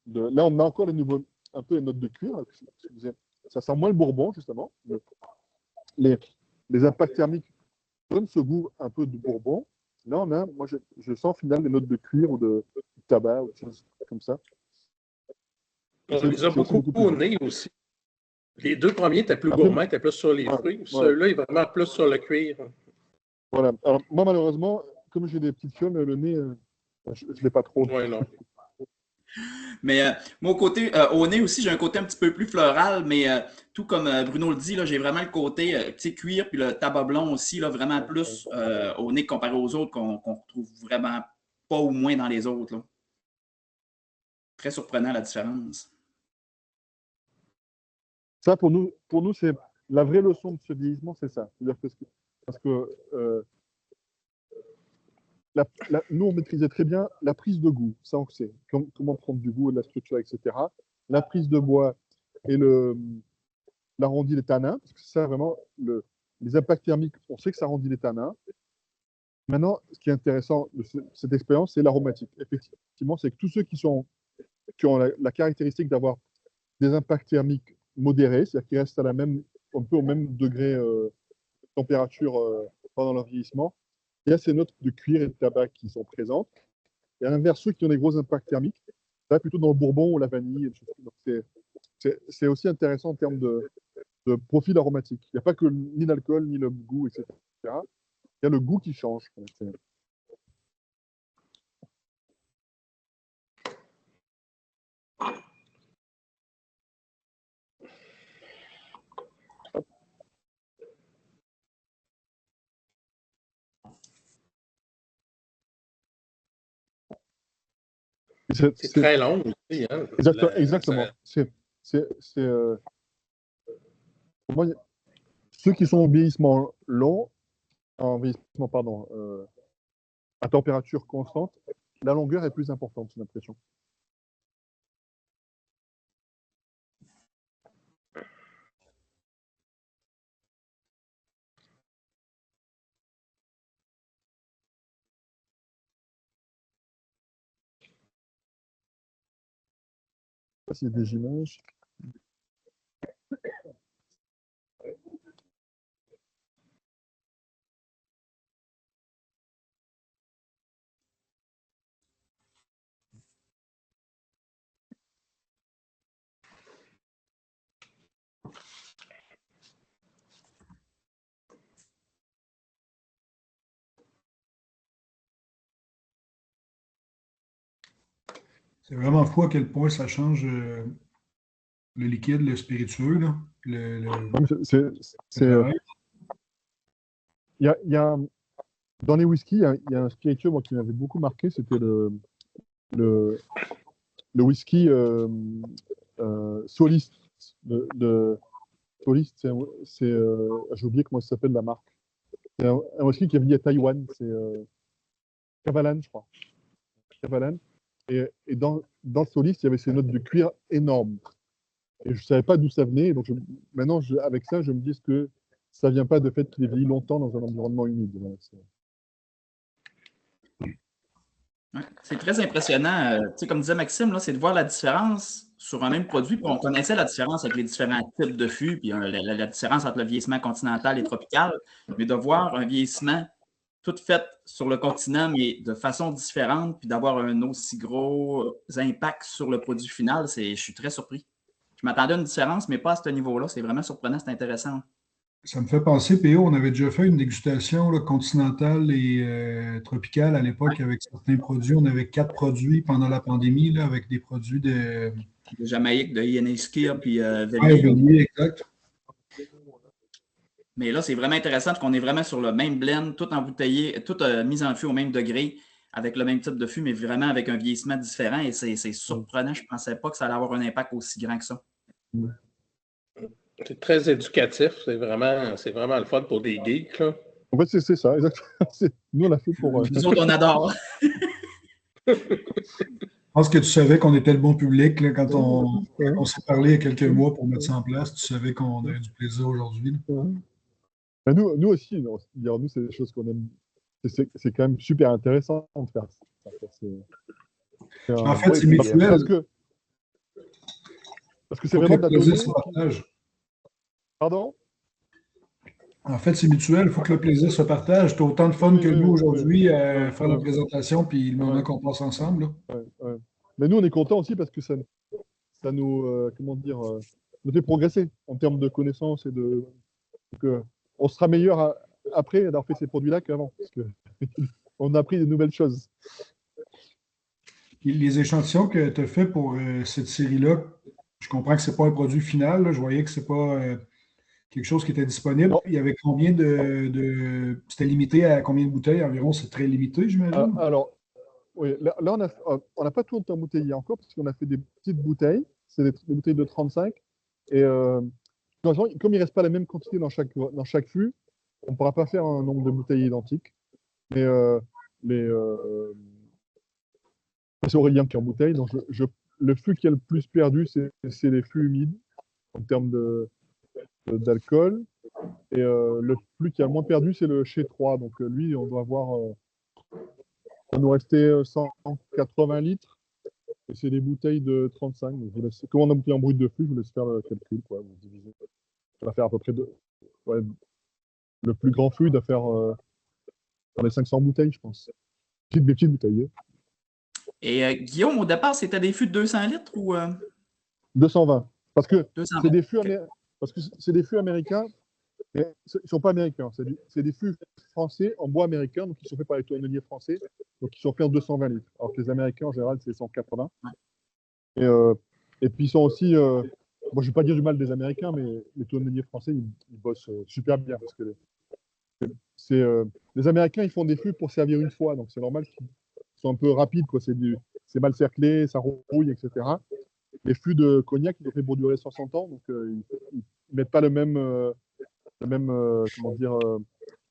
là, on a encore un peu les notes de cuir. Ça sent moins le bourbon, justement. Les impacts thermiques donnent ce goût un peu de bourbon. Là, moi, je sens au final des notes de cuir ou de tabac ou des choses comme ça. On les a beaucoup au nez aussi. Les deux premiers étaient plus gourmands, étaient plus sur les fruits. Celui-là est vraiment plus sur le cuir. Voilà. Alors, moi, malheureusement, comme j'ai des petites fioles, le nez, je ne l'ai pas trop. Oui, non. Mais moi, au nez aussi, j'ai un côté un petit peu plus floral, mais tout comme Bruno le dit, j'ai vraiment le côté cuir, puis le tabac blond aussi, là, vraiment plus au nez comparé aux autres qu'on retrouve vraiment pas ou moins dans les autres. Là. Très surprenant la différence. Ça, pour nous c'est la vraie leçon de ce vieillissement, c'est ça. Parce que nous, on maîtrisait très bien la prise de goût, ça on sait, comment prendre du goût, de la structure, etc. La prise de bois et l'arrondi des tanins, parce que ça, vraiment, les impacts thermiques, on sait que ça arrondit les tanins. Maintenant, ce qui est intéressant de cette expérience, c'est l'aromatique. Effectivement, c'est que tous ceux qui ont la caractéristique d'avoir des impacts thermiques modérés, c'est-à-dire qu'ils restent un peu au même degré de température pendant leur vieillissement, il y a ces notes de cuir et de tabac qui sont présentes. Et à l'inverse, ceux qui ont des gros impacts thermiques, ça va plutôt dans le bourbon ou la vanille. Donc c'est aussi intéressant en termes de profil aromatique. Il n'y a pas que ni l'alcool, ni le goût, etc. Il y a le goût qui change. C'est très long aussi. Hein? Exactement. Pour moi, ceux qui sont en vieillissement long, à température constante, la longueur est plus importante, j'ai l'impression. Je ne sais pas s'il y a des images. C'est vraiment fou à quel point ça change le liquide, le spiritueux. Là. Dans les whiskies, il y a un spiritueux moi, qui m'avait beaucoup marqué, c'était le whisky Soliste. Soliste, j'ai oublié comment ça s'appelle la marque. C'est un whisky qui est venu à Taïwan, c'est Kavalan, je crois. Kavalan. Et dans Soliste, il y avait ces notes de cuir énormes. Et je ne savais pas d'où ça venait. Donc maintenant, avec ça, je me dis que ça ne vient pas de fait qu'il est vieilli longtemps dans un environnement humide. Ouais, c'est très impressionnant. Comme disait Maxime, c'est de voir la différence sur un même produit. Puis on connaissait la différence avec les différents types de fûts, puis la différence entre le vieillissement continental et tropical. Mais de voir un vieillissement tout fait sur le continent, mais de façon différente, puis d'avoir un aussi gros impact sur le produit final, je suis très surpris. Je m'attendais à une différence, mais pas à ce niveau-là. C'est vraiment surprenant, c'est intéressant. Ça me fait penser, PO, on avait déjà fait une dégustation là, continentale et tropicale à l'époque avec certains produits. On avait 4 produits pendant la pandémie là, avec des produits de Jamaïque, de Yennesker, puis Vellier, exact. Mais là, c'est vraiment intéressant parce qu'on est vraiment sur le même blend, tout embouteillé, tout mis en fût au même degré, avec le même type de fût, mais vraiment avec un vieillissement différent. Et c'est surprenant. Je ne pensais pas que ça allait avoir un impact aussi grand que ça. C'est très éducatif. C'est vraiment le fun pour des geeks, là. En fait, c'est ça, exactement. Nous, on l'a fait pour... Nous autres, on adore. Je pense que tu savais qu'on était le bon public là, quand on s'est parlé il y a quelques mois pour mettre ça en place. Tu savais qu'on avait du plaisir aujourd'hui. Ben, nous aussi, nous, c'est des choses qu'on aime. C'est quand même super intéressant de faire ça. En fait, c'est mutuel. Parce que c'est vraiment de la donnée. Pardon? En fait, c'est mutuel. Il faut que le plaisir se partage. Tu as autant de fun que nous aujourd'hui à faire la présentation puis le moment qu'on passe ensemble. Mais nous, on est contents aussi parce que ça nous, nous fait progresser en termes de connaissances et de. Donc, on sera meilleur après d'avoir fait ces produits-là qu'avant. Parce qu'on a appris de nouvelles choses. Les échantillons que tu as fait pour cette série-là, je comprends que ce n'est pas un produit final. Là. Je voyais que ce n'est pas quelque chose qui était disponible. Il y avait combien de. C'était limité à combien de bouteilles environ? C'est très limité, j'imagine. Alors, oui, là on n'a pas tout embouteillé encore parce qu'on a fait des petites bouteilles. C'est des bouteilles de 35. Et comme il ne reste pas la même quantité dans chaque fût, on ne pourra pas faire un nombre de bouteilles identiques. Mais c'est Aurélien qui embouteille. Donc le fût qui a le plus perdu, c'est les fûts humides en termes d'alcool. Et le fût qui a le moins perdu, c'est le chez 3. Donc lui, on doit avoir. Il nous restait 180 litres. Et c'est des bouteilles de 35. Donc comme on a bouteillé en brut de fût, je vous laisse faire le calcul. Vous divisez. Ça va faire à peu près le plus grand fût doit faire dans les 500 bouteilles, je pense. Des petites bouteilles. Et Guillaume, au départ, c'était des fûts de 200 litres ou 220. Parce que 220, c'est des fûts américains, mais ils ne sont pas américains. C'est des fûts français en bois américain, donc ils sont faits par les tonneliers français, donc ils sont faits en 220 litres. Alors que les Américains, en général, c'est 180. Et puis ils sont aussi. Moi, je ne vais pas dire du mal des Américains, mais les tonneliers français, ils bossent super bien. Parce que les Américains, ils font des fûts pour servir une fois, donc c'est normal qu'ils sont un peu rapides. C'est mal cerclé, ça rouille, etc. Les fûts de cognac, ils sont faits pour durer 60 ans, donc ils ne mettent pas le même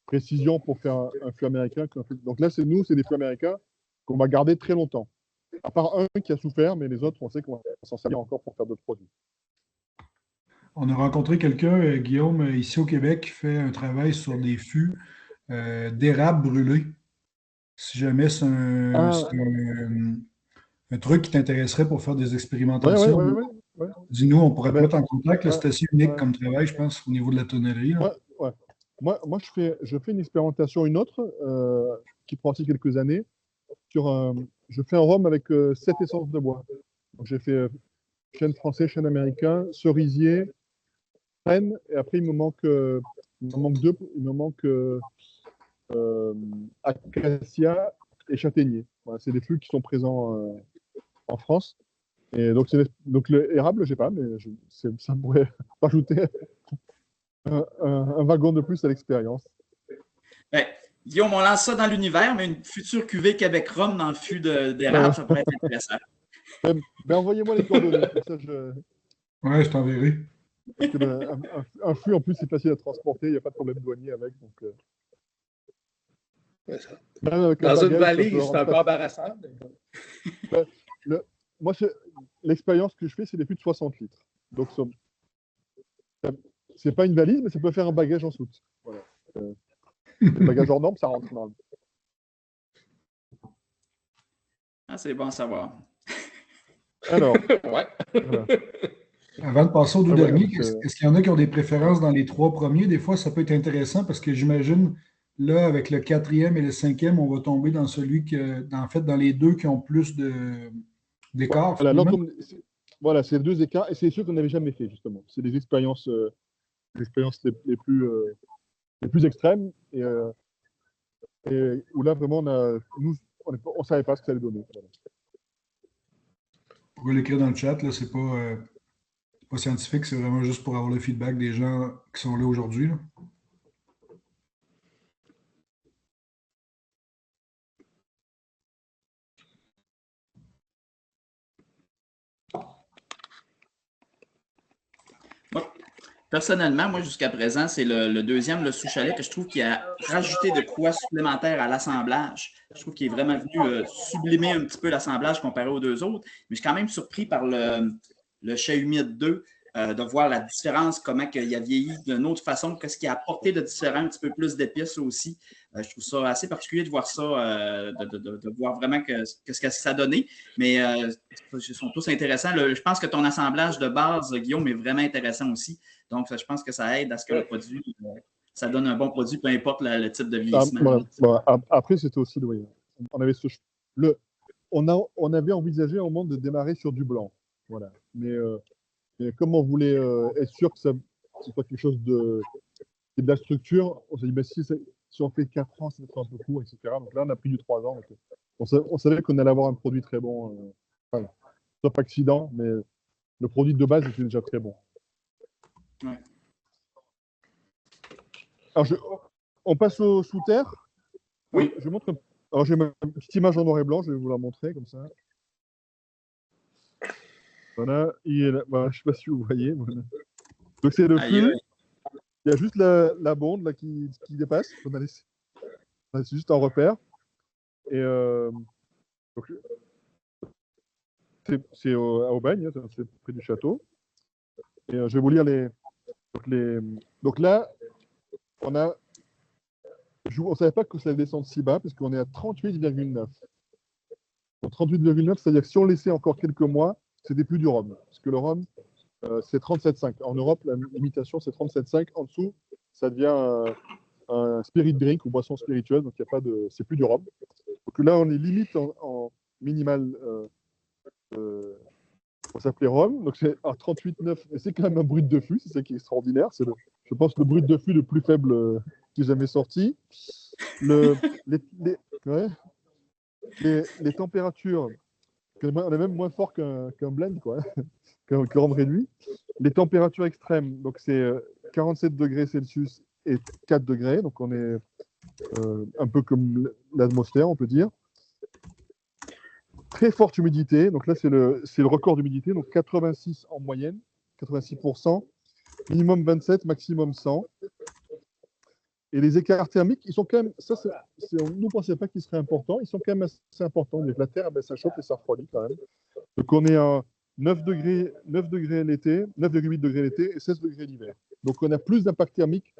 précision pour faire un fût américain qu'un fût. Donc là, c'est des fûts américains qu'on va garder très longtemps. À part un qui a souffert, mais les autres, on sait qu'on va s'en servir encore pour faire d'autres produits. On a rencontré quelqu'un, Guillaume, ici au Québec, qui fait un travail sur des fûts d'érable brûlé. Si jamais c'est un truc qui t'intéresserait pour faire des expérimentations, ouais. dis-nous, on pourrait te mettre en contact. Là, c'est assez unique comme travail, je pense, au niveau de la tonnerie. Moi, je fais une expérimentation, une autre, qui prend aussi quelques années. Je fais un rhum avec 7 essences de bois. Donc, j'ai fait chêne français, chêne américain, cerisier, chêne, et après, il me manque deux. Il me manque acacia et châtaignier. Voilà, c'est des fûts qui sont présents en France. Et donc le érable, je n'ai pas, mais ça pourrait rajouter un wagon de plus à l'expérience. Ben, Guillaume, on lance ça dans l'univers, mais une future cuvée Québec Rhum dans le fût d'érable, ça pourrait être intéressant. Ben, envoyez-moi les coordonnées. Comme ça, Ouais, je t'enverrai. Un fût, en plus, c'est facile à transporter, il n'y a pas de problème douanier avec. Donc, dans une valise, c'est un peu embarrassant. Moi, l'expérience que je fais, c'est des fûts de 60 litres. Donc, c'est pas une valise, mais ça peut faire un bagage en soute. Voilà. Le bagage hors norme, ça rentre dans le. Ah, c'est bon à savoir. Alors, ouais. Voilà. Avant de passer aux deux derniers, est-ce qu'il y en a qui ont des préférences dans les 3 premiers? Des fois, ça peut être intéressant parce que j'imagine, là, avec le 4e et le 5e, on va tomber dans celui en fait, dans les 2 qui ont plus d'écart. Voilà, c'est les 2 écarts et c'est ceux qu'on n'avait jamais fait, justement. C'est des expériences, les plus extrêmes et où là, vraiment, on ne savait pas ce que ça allait donner. Voilà. Vous pouvez l'écrire dans le chat, là, c'est pas scientifique, c'est vraiment juste pour avoir le feedback des gens qui sont là aujourd'hui. Personnellement, moi, jusqu'à présent, c'est le deuxième, le sous-chalet, que je trouve qu'il a rajouté de quoi supplémentaire à l'assemblage. Je trouve qu'il est vraiment venu sublimer un petit peu l'assemblage comparé aux deux autres. Mais je suis quand même surpris par le Chat humide 2, de voir la différence, comment il a vieilli d'une autre façon, qu'est-ce qu'il a apporté de différent, un petit peu plus d'épices aussi. Je trouve ça assez particulier de voir ça, de voir vraiment ce que ça a donné. Mais ils sont tous intéressants. Je pense que ton assemblage de base, Guillaume, est vraiment intéressant aussi. Donc, je pense que ça aide à ce que le produit, ça donne un bon produit, peu importe le type de vieillissement. Après, c'était aussi on avait on avait envisagé au moment de démarrer sur du blanc. Voilà. Mais comme on voulait être sûr que c'est pas quelque chose de la structure, on s'est dit, si on fait 4 ans, ça va être un peu court, etc. Donc là, on a pris du 3 ans. Donc, on savait qu'on allait avoir un produit très bon. Sauf accident, mais le produit de base était déjà très bon. Ouais. Alors, on passe au sous-terre. Oui. Je montre. Alors, j'ai ma petite image en noir et blanc, je vais vous la montrer comme ça. Voilà, voilà, je ne sais pas si vous voyez. Voilà. Donc, c'est le fût. Il y a juste la bonde là, qui dépasse. C'est juste un repère. Et donc, c'est à Aubagne, c'est près du château. Et je vais vous lire Donc là, on ne savait pas que ça allait descendre si bas, puisqu'on est à 38,9. 38,9, c'est-à-dire que si on laissait encore quelques mois, c'était plus du rhum. Parce que le rhum, c'est 37,5. En Europe, la limitation, c'est 37,5. En dessous, ça devient un spirit drink ou boisson spiritueuse, donc c'est plus du rhum. Donc là, on est limite en minimal, on s'appelait rhum, donc c'est à 38,9, et c'est quand même un brut de fût, c'est ça qui est extraordinaire. C'est je pense, le brut de fût le plus faible qui est jamais sorti. Les températures, on est même moins fort qu'un blend, quoi, qu'un rhum réduit. Les températures extrêmes, donc c'est 47 degrés Celsius et 4 degrés, donc on est un peu comme l'atmosphère, on peut dire. Très forte humidité, donc là c'est le record d'humidité, donc 86 en moyenne, 86%, minimum 27, maximum 100. Et les écarts thermiques, ils sont quand même, nous ne pensait pas qu'ils seraient importants, ils sont quand même assez importants. La terre, ça chauffe et ça refroidit quand même. Donc on est à 9 degrés l'été, 9,8 degrés l'été et 16 degrés l'hiver. Donc on a plus d'impact thermique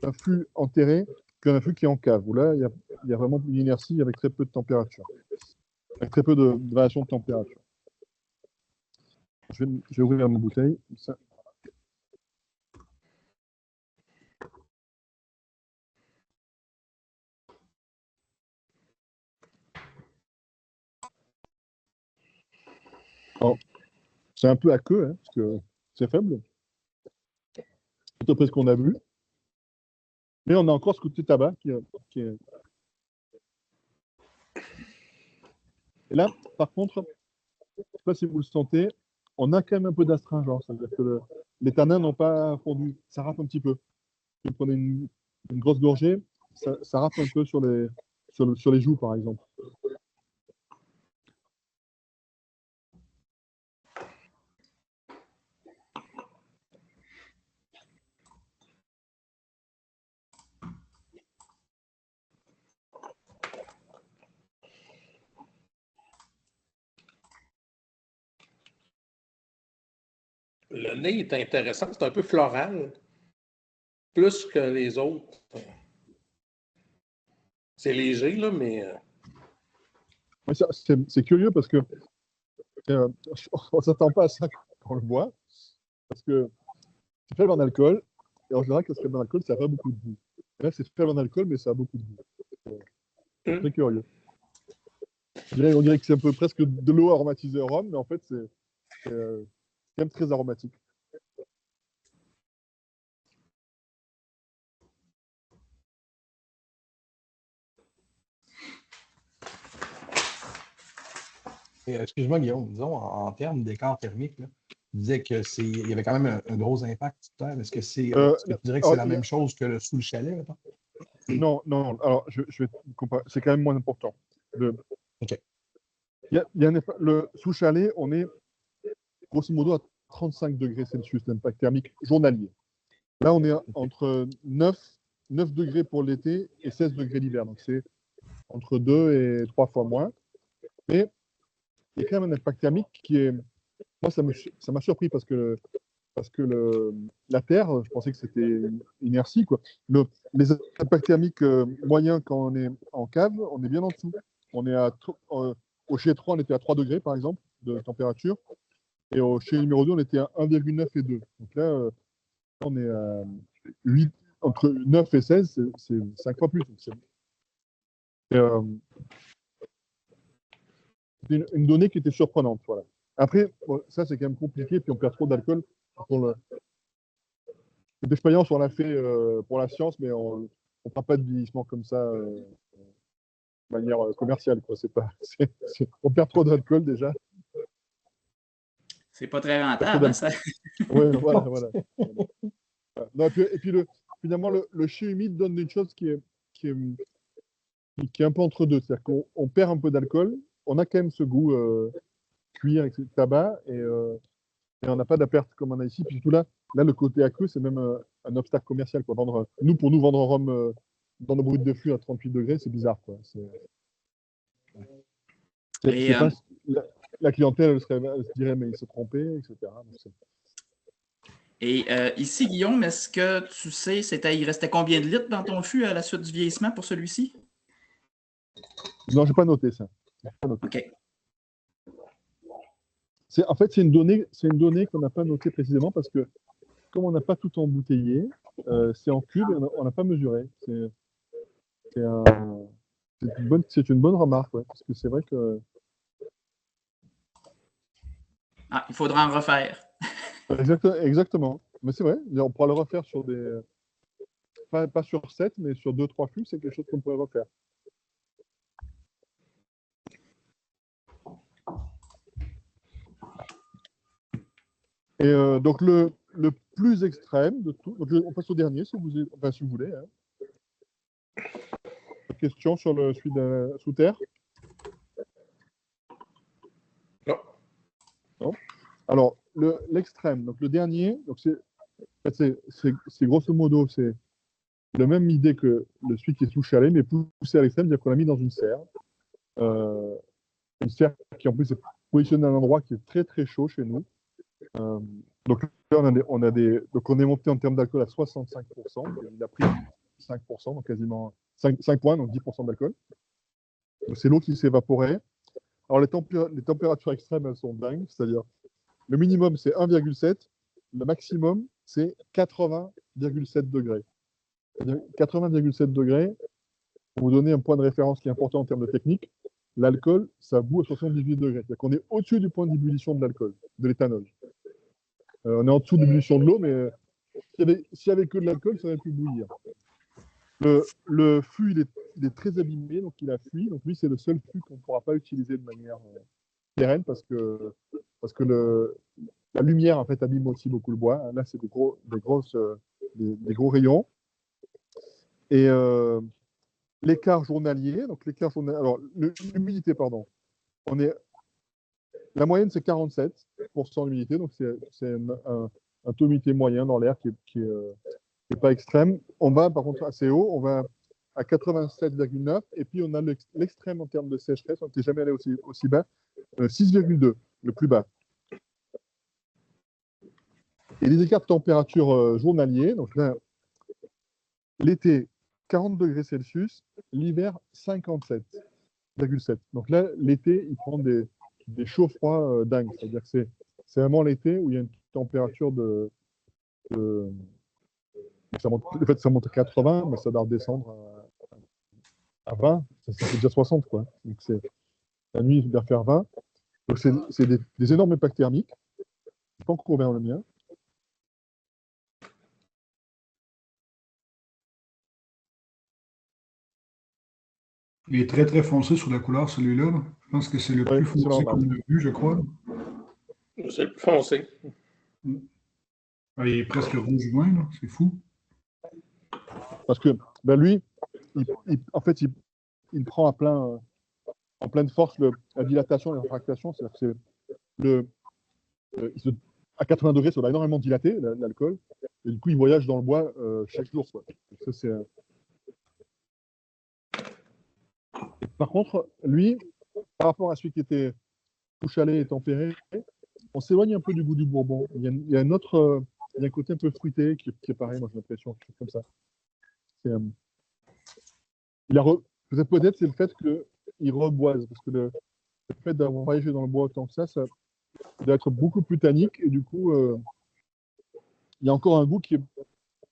d'un fût enterré qu'un fût qui est en cave, où là, il y a vraiment une inertie avec très peu de température, avec très peu de variation de température. Je vais ouvrir ma bouteille. Ça. C'est un peu aqueux, hein, parce que c'est faible. C'est à peu près ce qu'on a vu. Mais on a encore ce côté tabac qui est... Et là, par contre, je ne sais pas si vous le sentez, on a quand même un peu d'astringence. C'est-à-dire que les tanins n'ont pas fondu. Ça râpe un petit peu. Si vous prenez une grosse gorgée, ça râpe un peu sur les joues, par exemple. Le nez est intéressant, c'est un peu floral, plus que les autres. C'est léger, là, mais... Oui, c'est curieux parce que on ne s'attend pas à ça quand on le boit, parce que c'est faible en alcool, et en général, quand c'est faible en alcool, ça n'a pas beaucoup de goût. Et là, c'est faible en alcool, mais ça a beaucoup de goût. C'est très curieux. On dirait que c'est un peu presque de l'eau aromatisée au rhum, mais en fait, c'est quand même très aromatique. Excuse-moi, Guillaume, disons, en termes d'écart thermique, là, tu disais qu'il y avait quand même un gros impact. Est-ce que tu dirais que c'est la même chose que sous le chalet, maintenant? Non. Alors, je vais comparer. C'est quand même moins important. OK. Le sous chalet, on est grosso modo à 35 degrés Celsius d'impact thermique journalier. Là, on est entre 9 degrés pour l'été et 16 degrés l'hiver. Donc, c'est entre 2 et 3 fois moins. Mais il y a quand même un impact thermique qui est... Moi, ça m'a surpris parce que la Terre, je pensais que c'était une inertie, quoi. Les impacts thermiques moyens quand on est en cave, on est bien en dessous. On est au chez 3, on était à 3 degrés, par exemple, de température. Et au chez numéro 2, on était à 1,9 et 2. Donc là, on est à 8, entre 9 et 16, c'est 5 fois plus. C'est une donnée qui était surprenante. Voilà. Après, bon, ça, c'est quand même compliqué, puis on perd trop d'alcool. L'expérience, on l'a fait pour la science, mais on ne prend pas de vieillissement comme ça de manière commerciale. Quoi. On perd trop d'alcool déjà. C'est pas très rentable, hein, ça? Oui, voilà. Non, et puis finalement, le chai humide donne une chose qui est un peu entre deux. C'est-à-dire qu'on perd un peu d'alcool, on a quand même ce goût cuir avec le tabac, et on n'a pas de perte comme on a ici. Puis surtout là, le côté aqueux, c'est même un obstacle commercial. Quoi. Pour nous vendre un rhum dans nos brutes de fût à 38 degrés, c'est bizarre. Quoi. La clientèle, elle se dirait, mais il s'est trompé, etc. Et ici, Guillaume, est-ce que tu sais, il restait combien de litres dans ton fût à la suite du vieillissement pour celui-ci? Non, je n'ai pas noté ça. OK. En fait, c'est une donnée qu'on n'a pas notée précisément parce que comme on n'a pas tout embouteillé, c'est en cube et on n'a pas mesuré. C'est une bonne remarque, ouais, parce que c'est vrai que... Ah, il faudra en refaire. Exactement. Mais c'est vrai, on pourra le refaire sur des... Pas sur 7, mais sur 2-3 flux, c'est quelque chose qu'on pourrait refaire. Et donc, le plus extrême de tout... Donc, on passe au dernier, si vous voulez. Hein. Question sur celui sous terre? Non. Alors, l'extrême, donc le dernier, donc c'est grosso modo, c'est la même idée que celui qui est sous chalet, mais poussé à l'extrême, c'est-à-dire qu'on l'a mis dans une serre. Une serre qui en plus est positionnée à un endroit qui est très très chaud chez nous. Donc là, donc on est monté en termes d'alcool à 65%. Il a pris 5%, donc quasiment 5 points, donc 10% d'alcool. C'est l'eau qui s'est évaporée. Alors les températures extrêmes, elles sont dingues, c'est-à-dire le minimum c'est 1,7, le maximum c'est 80,7 degrés. 80,7 degrés, pour vous donner un point de référence qui est important en termes de technique, l'alcool, ça bout à 78 degrés. C'est-à-dire qu'on est au-dessus du point d'ébullition de l'alcool, de l'éthanol. On est en dessous de l'ébullition de l'eau, mais s'il n'y avait que de l'alcool, ça aurait pu bouillir. Le fût, il est très abîmé, donc il a fui. Donc lui, c'est le seul fût qu'on ne pourra pas utiliser de manière pérenne parce que la lumière, en fait, abîme aussi beaucoup le bois. Là, c'est des gros rayons. Et l'écart journalier, alors l'humidité, pardon. La moyenne, c'est 47% d'humidité, donc c'est un taux d'humidité moyen dans l'air qui est pas extrême. On va, par contre, assez haut, on va à 87,9, et puis on a l'extrême en termes de sécheresse, on n'était jamais allé aussi bas, 6,2, le plus bas. Et les écarts de température journaliers, donc là, l'été, 40 degrés Celsius, l'hiver, 57,7. Donc là, l'été, il prend des chauds-froids dingues. C'est-à-dire que c'est vraiment l'été où il y a une température ça monte à 80, mais ça doit redescendre à 20. Ça fait déjà 60, quoi. Donc la nuit, il doit faire 20. Donc c'est des énormes impacts thermiques. Je n'ai pas encore ouvert le mien. Il est très très foncé sur la couleur, celui-là. Je pense que c'est le plus foncé qu'on a vu, je crois. C'est le plus foncé. Il est presque rouge-brun, là. C'est fou. Parce que lui, en fait, il prend en pleine force la dilatation et la réfractation. C'est-à-dire que il se à 80 degrés, ça va énormément dilater l'alcool. Et du coup, il voyage dans le bois chaque jour, quoi. Ça, c'est, Par contre, lui, par rapport à celui qui était tout chalet et tempéré, on s'éloigne un peu du goût du bourbon. Il y a il y a un côté un peu fruité qui est pareil, moi j'ai l'impression, quelque chose comme ça. C'est, peut-être c'est le fait qu'il reboise, parce que le fait d'avoir voyagé dans le bois autant que ça doit être beaucoup plus tannique, et du coup, il y a encore un goût qui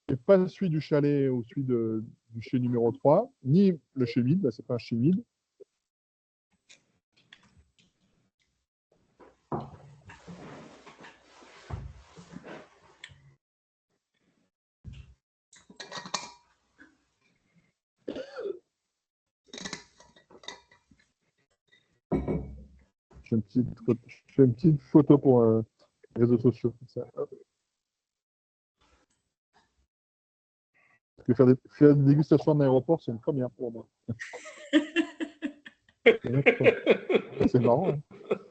n'est pas celui du chalet ou celui du chai numéro 3, ni le chai vide, là c'est pas un chai vide. Je fais une petite photo pour les réseaux sociaux. Comme ça. Parce que faire des dégustations en aéroport, c'est une première pour moi. C'est marrant. Hein.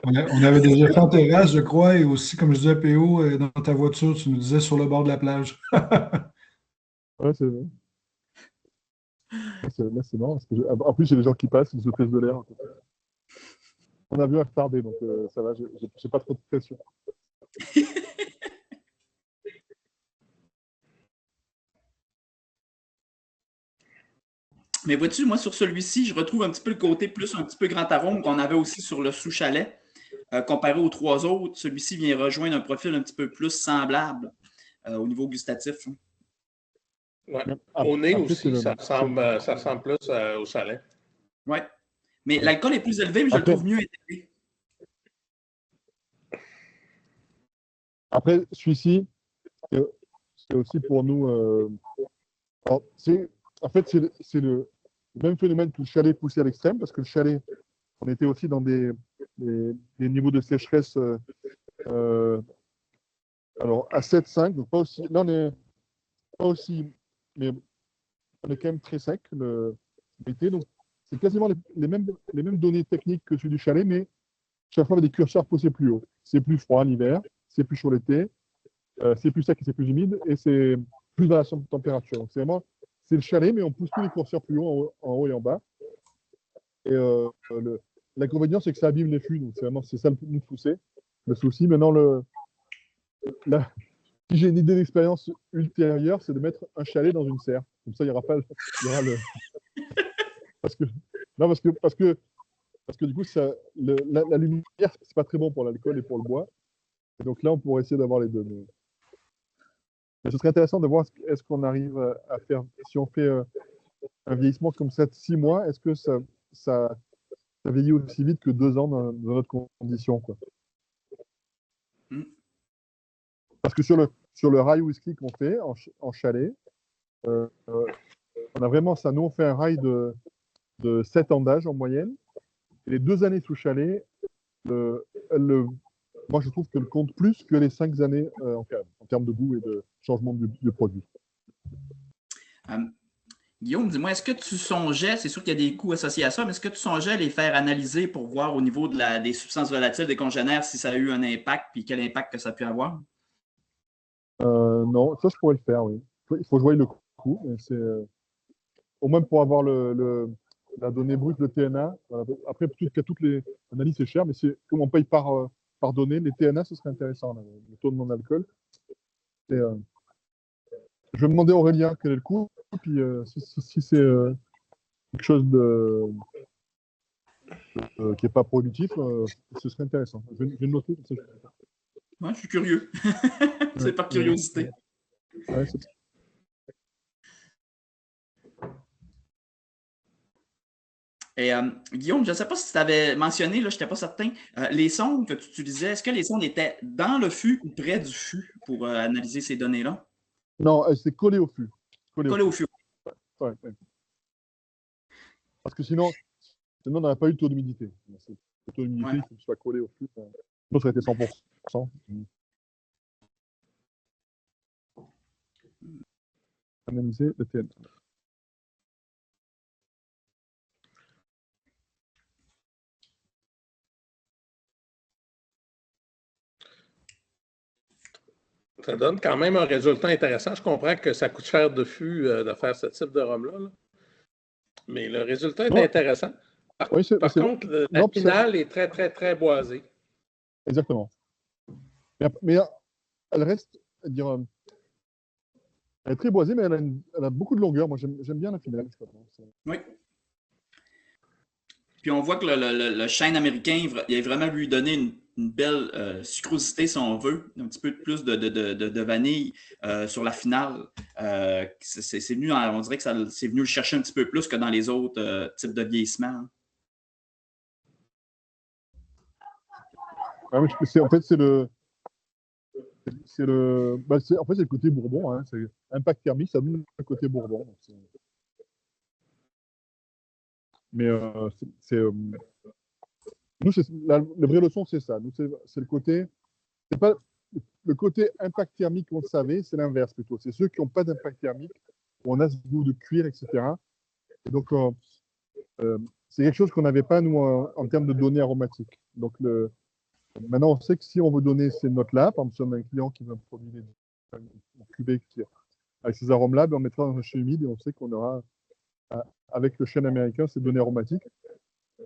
On avait déjà fait en terrasse, je crois, et aussi, comme je disais à PO, dans ta voiture, tu nous disais sur le bord de la plage. Ouais, c'est vrai. C'est marrant. Parce que en plus, j'ai des gens qui passent, ils se prennent de l'air. On a vu un retardé, donc ça va, j'ai pas trop de pression. Mais vois-tu, moi, sur celui-ci, je retrouve un petit peu le côté plus un petit peu grand arôme qu'on avait aussi sur le sous-chalet. Comparé aux trois autres, celui-ci vient rejoindre un profil un petit peu plus semblable au niveau gustatif. Ouais. Au nez aussi, ça ressemble plus au chalet. Oui. Mais l'alcool est plus élevé, mais je le trouve mieux intégré. Après, celui-ci, c'est aussi pour nous. En fait, c'est le même phénomène que le chalet poussé à l'extrême, parce que le chalet, on était aussi dans des niveaux de sécheresse alors à 7-5, donc pas aussi. Là, on est pas aussi, mais on est quand même très sec l'été. Donc, c'est quasiment les mêmes données techniques que celui du chalet, mais chaque fois avec des curseurs poussés plus haut. C'est plus froid l'hiver, c'est plus chaud l'été, c'est plus sec et c'est plus humide, et c'est plus variation de température. Donc, c'est le chalet, mais on pousse tous les curseurs plus haut, en haut et en bas. Et l'inconvénient, c'est que ça abîme les fûts. Donc, c'est ça le but de pousser. Le souci, maintenant, si j'ai une idée d'expérience ultérieure, c'est de mettre un chalet dans une serre. Comme ça, il y aura le. Parce que, non, parce que du coup, la lumière, c'est pas très bon pour l'alcool et pour le bois. Et donc là, on pourrait essayer d'avoir les deux. Mais ce serait intéressant de voir est-ce qu'on arrive à faire, si on fait un vieillissement comme ça de 6 mois, est-ce que ça vieillit aussi vite que 2 ans dans notre condition, quoi. Parce que sur le rye whisky qu'on fait en chalet, on a vraiment ça. Nous, on fait un rye de 7 ans d'âge en moyenne. Et les 2 années sous chalet, moi, je trouve qu'elle compte plus que les 5 années en termes de goût et de changement du produit. Guillaume, dis-moi, est-ce que tu songeais, c'est sûr qu'il y a des coûts associés à ça, mais est-ce que tu songeais à les faire analyser pour voir au niveau des substances volatiles, des congénères, si ça a eu un impact, puis quel impact que ça a pu avoir? Non, ça, je pourrais le faire, oui. Il faut jouer le coût. Au moins pour avoir la donnée brute, le TNA. Après, toutes les analyses, c'est cher, mais comme on paye par donnée, les TNA, ce serait intéressant, là, le taux de non-alcool. Je vais demander à Aurélien quel est le coût, puis si c'est quelque chose qui n'est pas prohibitif, ce serait intéressant. Je vais noter. Moi, je suis curieux. C'est par curiosité. Ouais, Et Guillaume, je ne sais pas si tu avais mentionné, là, je n'étais pas certain, les sondes que tu utilisais, est-ce que les sondes étaient dans le fût ou près du fût pour analyser ces données-là? Non, c'est collé au fût. Collé au fût. Ouais. Parce que sinon on n'aurait pas eu le taux d'humidité. Le taux d'humidité, il faut qu'il soit collé au fût. Sinon, ça aurait été 100%. Analyser le TN. Ça donne quand même un résultat intéressant. Je comprends que ça coûte cher de fût de faire ce type de rhum-là. Là. Mais le résultat est intéressant. Par contre, la finale est très, très, très boisée. Exactement. Mais elle reste, elle est très boisée, mais elle a beaucoup de longueur. Moi, j'aime bien la finale. Oui. Puis on voit que le chêne américain, il a vraiment lui donné une belle sucrosité, si on veut, un petit peu plus de vanille sur la finale. C'est venu, on dirait que c'est venu le chercher un petit peu plus que dans les autres types de vieillissement. En fait, c'est le côté bourbon. Hein. C'est impact thermique, ça donne le côté bourbon. Mais nous, la vraie leçon, c'est ça. Nous, c'est le côté. C'est pas le côté impact thermique, on le savait, c'est l'inverse plutôt. C'est ceux qui n'ont pas d'impact thermique, où on a ce goût de cuir, etc. Et donc, c'est quelque chose qu'on n'avait pas, nous, en termes de données aromatiques. Donc, maintenant, on sait que si on veut donner ces notes-là, par exemple, si on a un client qui veut produire un cuvée avec ces arômes-là, on mettra dans un chai humide et on sait qu'on aura, avec le chêne américain, ces données aromatiques.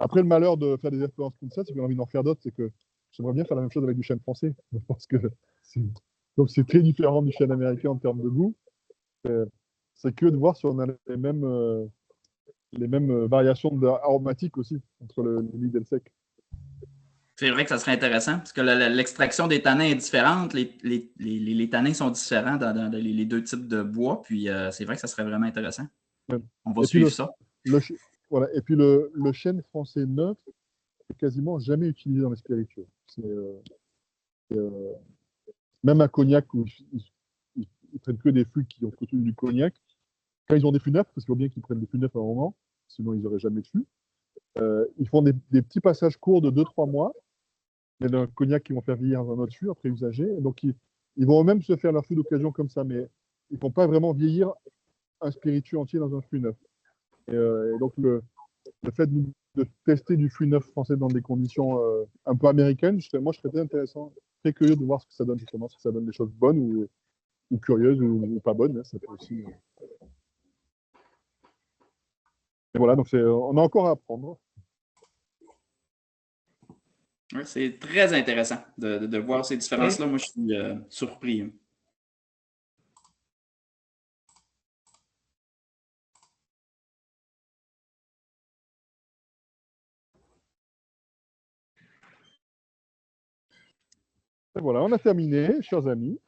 Après, le malheur de faire des expériences comme ça, c'est qu'on a envie d'en faire d'autres, c'est que j'aimerais bien faire la même chose avec du chêne français. Je pense que comme c'est très différent du chêne américain en termes de goût, c'est que de voir si on a les mêmes variations aromatiques aussi entre le humide et le sec. C'est vrai que ça serait intéressant, parce que l'extraction des tanins est différente. Les tanins sont différents dans les deux types de bois, puis c'est vrai que ça serait vraiment intéressant. Ouais. On va suivre ça. Voilà. Et puis le chêne français neuf est quasiment jamais utilisé dans les spiritueux. Même un cognac où ils prennent que des fûts qui ont contenu du cognac. Quand ils ont des fûts neufs, parce qu'il faut bien qu'ils prennent des fûts neufs à un moment, sinon ils n'auraient jamais de fûts. Ils font des petits passages courts de 2-3 mois, mais d'un cognac qu'ils vont faire vieillir dans un autre fût après usager. Et donc ils vont eux-mêmes se faire leur fût d'occasion comme ça, mais ils ne font pas vraiment vieillir un spiritueux entier dans un fût neuf. Et donc le fait de tester du fût neuf français dans des conditions un peu américaines, moi je serais très curieux de voir ce que ça donne justement, si ça donne des choses bonnes ou curieuses ou pas bonnes. Hein, ça peut aussi. Et voilà, donc on a encore à apprendre. Ouais, c'est très intéressant de voir ces différences-là. Moi, je suis surpris. Hein. Et voilà, on a terminé, chers amis.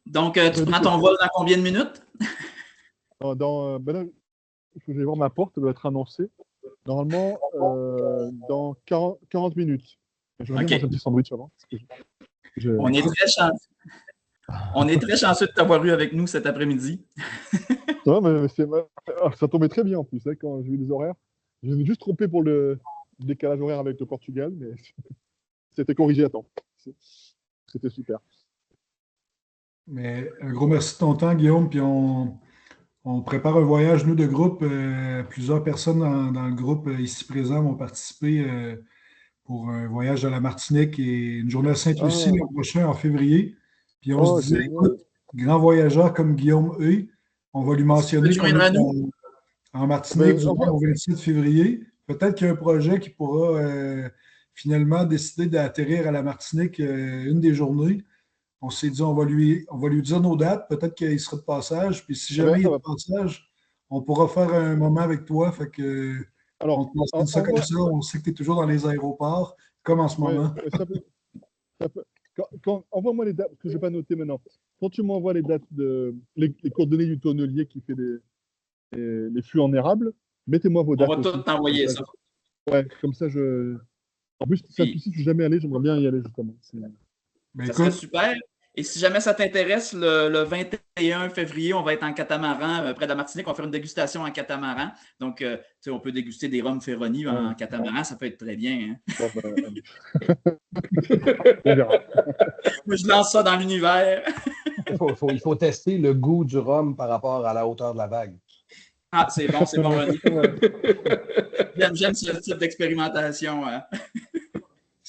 Donc, tu prends ton vol dans combien de minutes? Là, il faut que j'aille voir ma porte, elle doit être annoncée. Normalement, dans 40 minutes. Je vais manger un petit sandwich avant. On est très chanceux. On est très chanceux de t'avoir eu avec nous cet après-midi. Non, mais ça tombait très bien en plus, hein, quand j'ai vu les horaires. Je me suis juste trompé pour le décalage horaire avec le Portugal, mais c'était corrigé à temps. C'était super. Mais un gros merci de ton temps, Guillaume. Puis on prépare un voyage, nous, de groupe. Plusieurs personnes dans le groupe ici présent vont participer pour un voyage à la Martinique et une journée à Sainte-Lucie l'an prochain, en février. Puis on se disait, écoute, grand voyageur comme Guillaume Huet, on va lui mentionner qu'on est en Martinique au 27 février. Peut-être qu'il y a un projet qui pourra finalement décider d'atterrir à la Martinique une des journées. On s'est dit, on va lui dire nos dates. Peut-être qu'il sera de passage. Puis si jamais il est de passage, on pourra faire un moment avec toi. Fait que, on te mentionne ça comme ça. On sait que tu es toujours dans les aéroports, comme en ce moment. Envoie-moi les dates, parce que je ne vais pas noter maintenant. Quand tu m'envoies les dates, les coordonnées du tonnelier qui fait les fûts en érable, mettez-moi vos dates. On va tout t'envoyer ça. Ouais, comme ça, En plus, Sainte-Lucie, je ne suis jamais allé, j'aimerais bien y aller justement. Ça serait super. Et si jamais ça t'intéresse, le 21 février, on va être en catamaran près de la Martinique. On va faire une dégustation en catamaran. Donc, on peut déguster des rhums Ferroni en catamaran. Ça peut être très bien. Hein? On verra. Moi, je lance ça dans l'univers. Il faut tester le goût du rhum par rapport à la hauteur de la vague. Ah, c'est bon, René. J'aime ce type d'expérimentation. Hein?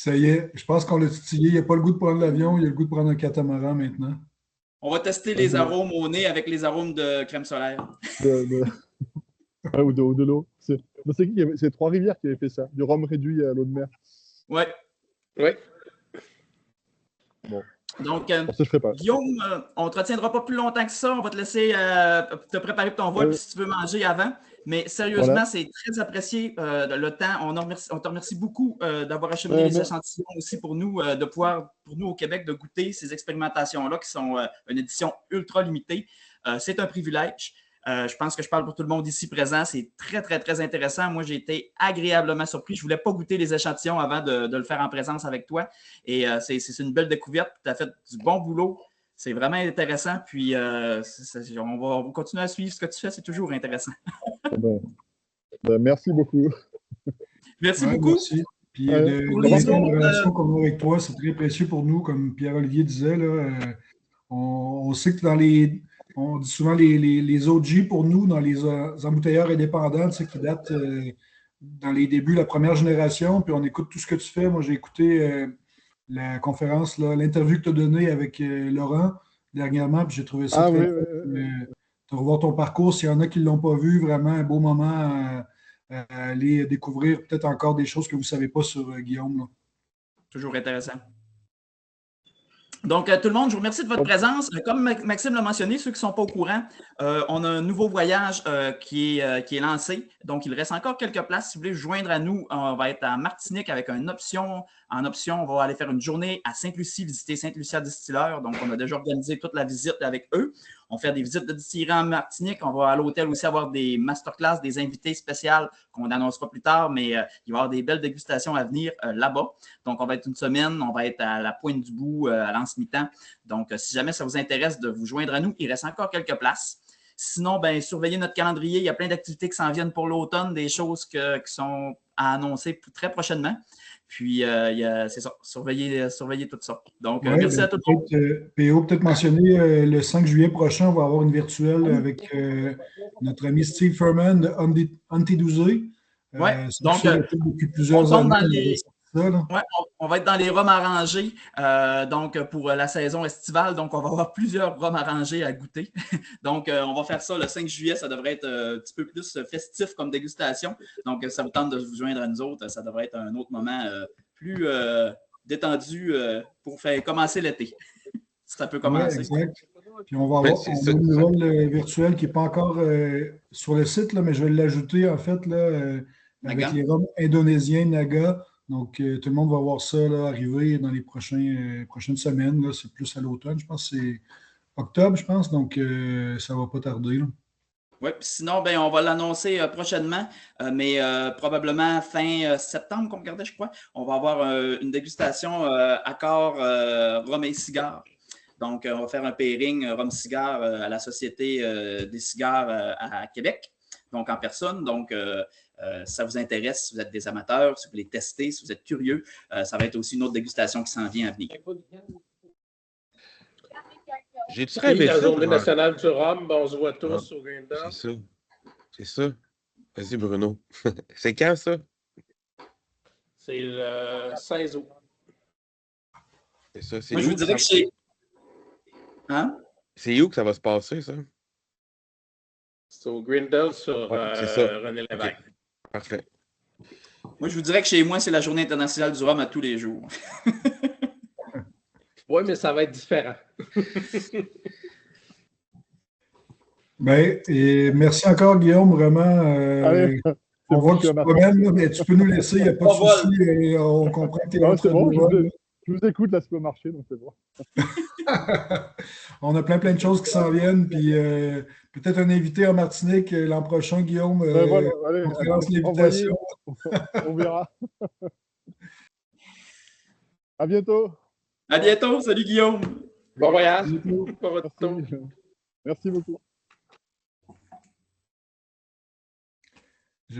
Ça y est, je pense qu'on l'a titillé. Il n'a pas le goût de prendre l'avion, il a le goût de prendre un catamaran maintenant. On va tester les arômes au nez avec les arômes de crème solaire. Ouais, ou de l'eau. C'est Trois-Rivières qui avait fait ça, du rhum réduit à l'eau de mer. Ouais. Ouais. Bon. Donc, ça, je ferai pas. Guillaume, on ne te retiendra pas plus longtemps que ça. On va te laisser te préparer pour ton vol si tu veux manger avant. Mais sérieusement, c'est très apprécié le temps. On te remercie beaucoup d'avoir acheminé les échantillons aussi pour nous, de pouvoir, pour nous au Québec, de goûter ces expérimentations-là qui sont une édition ultra limitée. C'est un privilège. Je pense que je parle pour tout le monde ici présent. C'est très, très, très intéressant. Moi, j'ai été agréablement surpris. Je ne voulais pas goûter les échantillons avant de le faire en présence avec toi. Et c'est une belle découverte. Tu as fait du bon boulot. C'est vraiment intéressant. Puis, on va continuer à suivre ce que tu fais. C'est toujours intéressant. Merci beaucoup. Merci beaucoup. Merci. Puis, les relations qu'on a avec toi, c'est très précieux pour nous. Comme Pierre-Olivier disait, là, on sait que on dit souvent les OG pour nous, dans les embouteilleurs indépendants, qui datent dans les débuts, la première génération, puis on écoute tout ce que tu fais. Moi, j'ai écouté la conférence, l'interview que tu as donnée avec Laurent dernièrement, puis j'ai trouvé ça très de revoir ton parcours. S'il y en a qui ne l'ont pas vu, vraiment un beau moment à aller découvrir peut-être encore des choses que vous ne savez pas sur Guillaume. Là. Toujours intéressant. Donc, tout le monde, je vous remercie de votre présence. Comme Maxime l'a mentionné, ceux qui ne sont pas au courant, on a un nouveau voyage qui est lancé. Donc, il reste encore quelques places. Si vous voulez joindre à nous, on va être à Martinique avec une option. En option, on va aller faire une journée à Sainte-Lucie, visiter Sainte-Lucie à Distilleur. Donc, on a déjà organisé toute la visite avec eux. On fait des visites de distillerie en Martinique. On va à l'hôtel aussi avoir des masterclass, des invités spéciales qu'on annoncera plus tard, mais il va y avoir des belles dégustations à venir là-bas. Donc, on va être une semaine, on va être à la Pointe du Bout, à l'Anse-Mi-Temps. Donc, si jamais ça vous intéresse de vous joindre à nous, il reste encore quelques places. Sinon, surveillez notre calendrier. Il y a plein d'activités qui s'en viennent pour l'automne, des choses qui sont à annoncer très prochainement. Puis, c'est ça, surveillez tout ça. Donc, merci à tout le monde. PO, peut-être mentionner, le 5 juillet prochain, on va avoir une virtuelle avec notre ami Steve Furman de Antiduzé. Oui, donc, depuis plusieurs années. On va être dans les rhums arrangés donc pour la saison estivale. Donc, on va avoir plusieurs rhums arrangés à goûter. Donc, on va faire ça le 5 juillet. Ça devrait être un petit peu plus festif comme dégustation. Donc, ça vous tente de vous joindre à nous autres. Ça devrait être un autre moment plus détendu pour faire commencer l'été. Ça peut commencer. Oui, exact. Puis on va avoir une nouvelle virtuelle qui n'est pas encore sur le site, là, mais je vais l'ajouter en fait là, avec les rhums indonésiens Naga. Donc, tout le monde va voir ça là, arriver dans les prochaines semaines. C'est plus à l'automne. Je pense que c'est octobre, je pense. Donc, ça ne va pas tarder. Oui, puis sinon, on va l'annoncer prochainement, mais probablement fin septembre, qu'on regardait, je crois. On va avoir une dégustation accord rhum et cigare. Donc, on va faire un pairing rhum-cigare à la Société des cigares à Québec, donc en personne. Donc, ça vous intéresse, si vous êtes des amateurs, si vous voulez tester, si vous êtes curieux, ça va être aussi une autre dégustation qui s'en vient à venir. J'ai-tu rêvé la Journée nationale du rhum, on se voit tous au Grindel. C'est ça. Vas-y, Bruno. C'est quand, ça? C'est le 16 août. C'est ça. Moi, je vous dirais que c'est... Hein? C'est où que ça va se passer, ça? C'est au Grindel sur René Lévesque. Okay. Parfait. Moi, je vous dirais que chez moi, c'est la Journée internationale du rhum à tous les jours. Oui, mais ça va être différent. Et merci encore, Guillaume. Vraiment, on voit que tu te promènes, mais tu peux nous laisser, il n'y a pas de souci. On comprend que tu es en train de je vous écoute, là, ça peut marcher, donc c'est bon. On a plein de choses qui s'en viennent, puis peut-être un invité en Martinique l'an prochain, Guillaume. Allez, on lance l'invitation. On verra. À bientôt. À bientôt. Salut, Guillaume. Bon voyage. Merci beaucoup.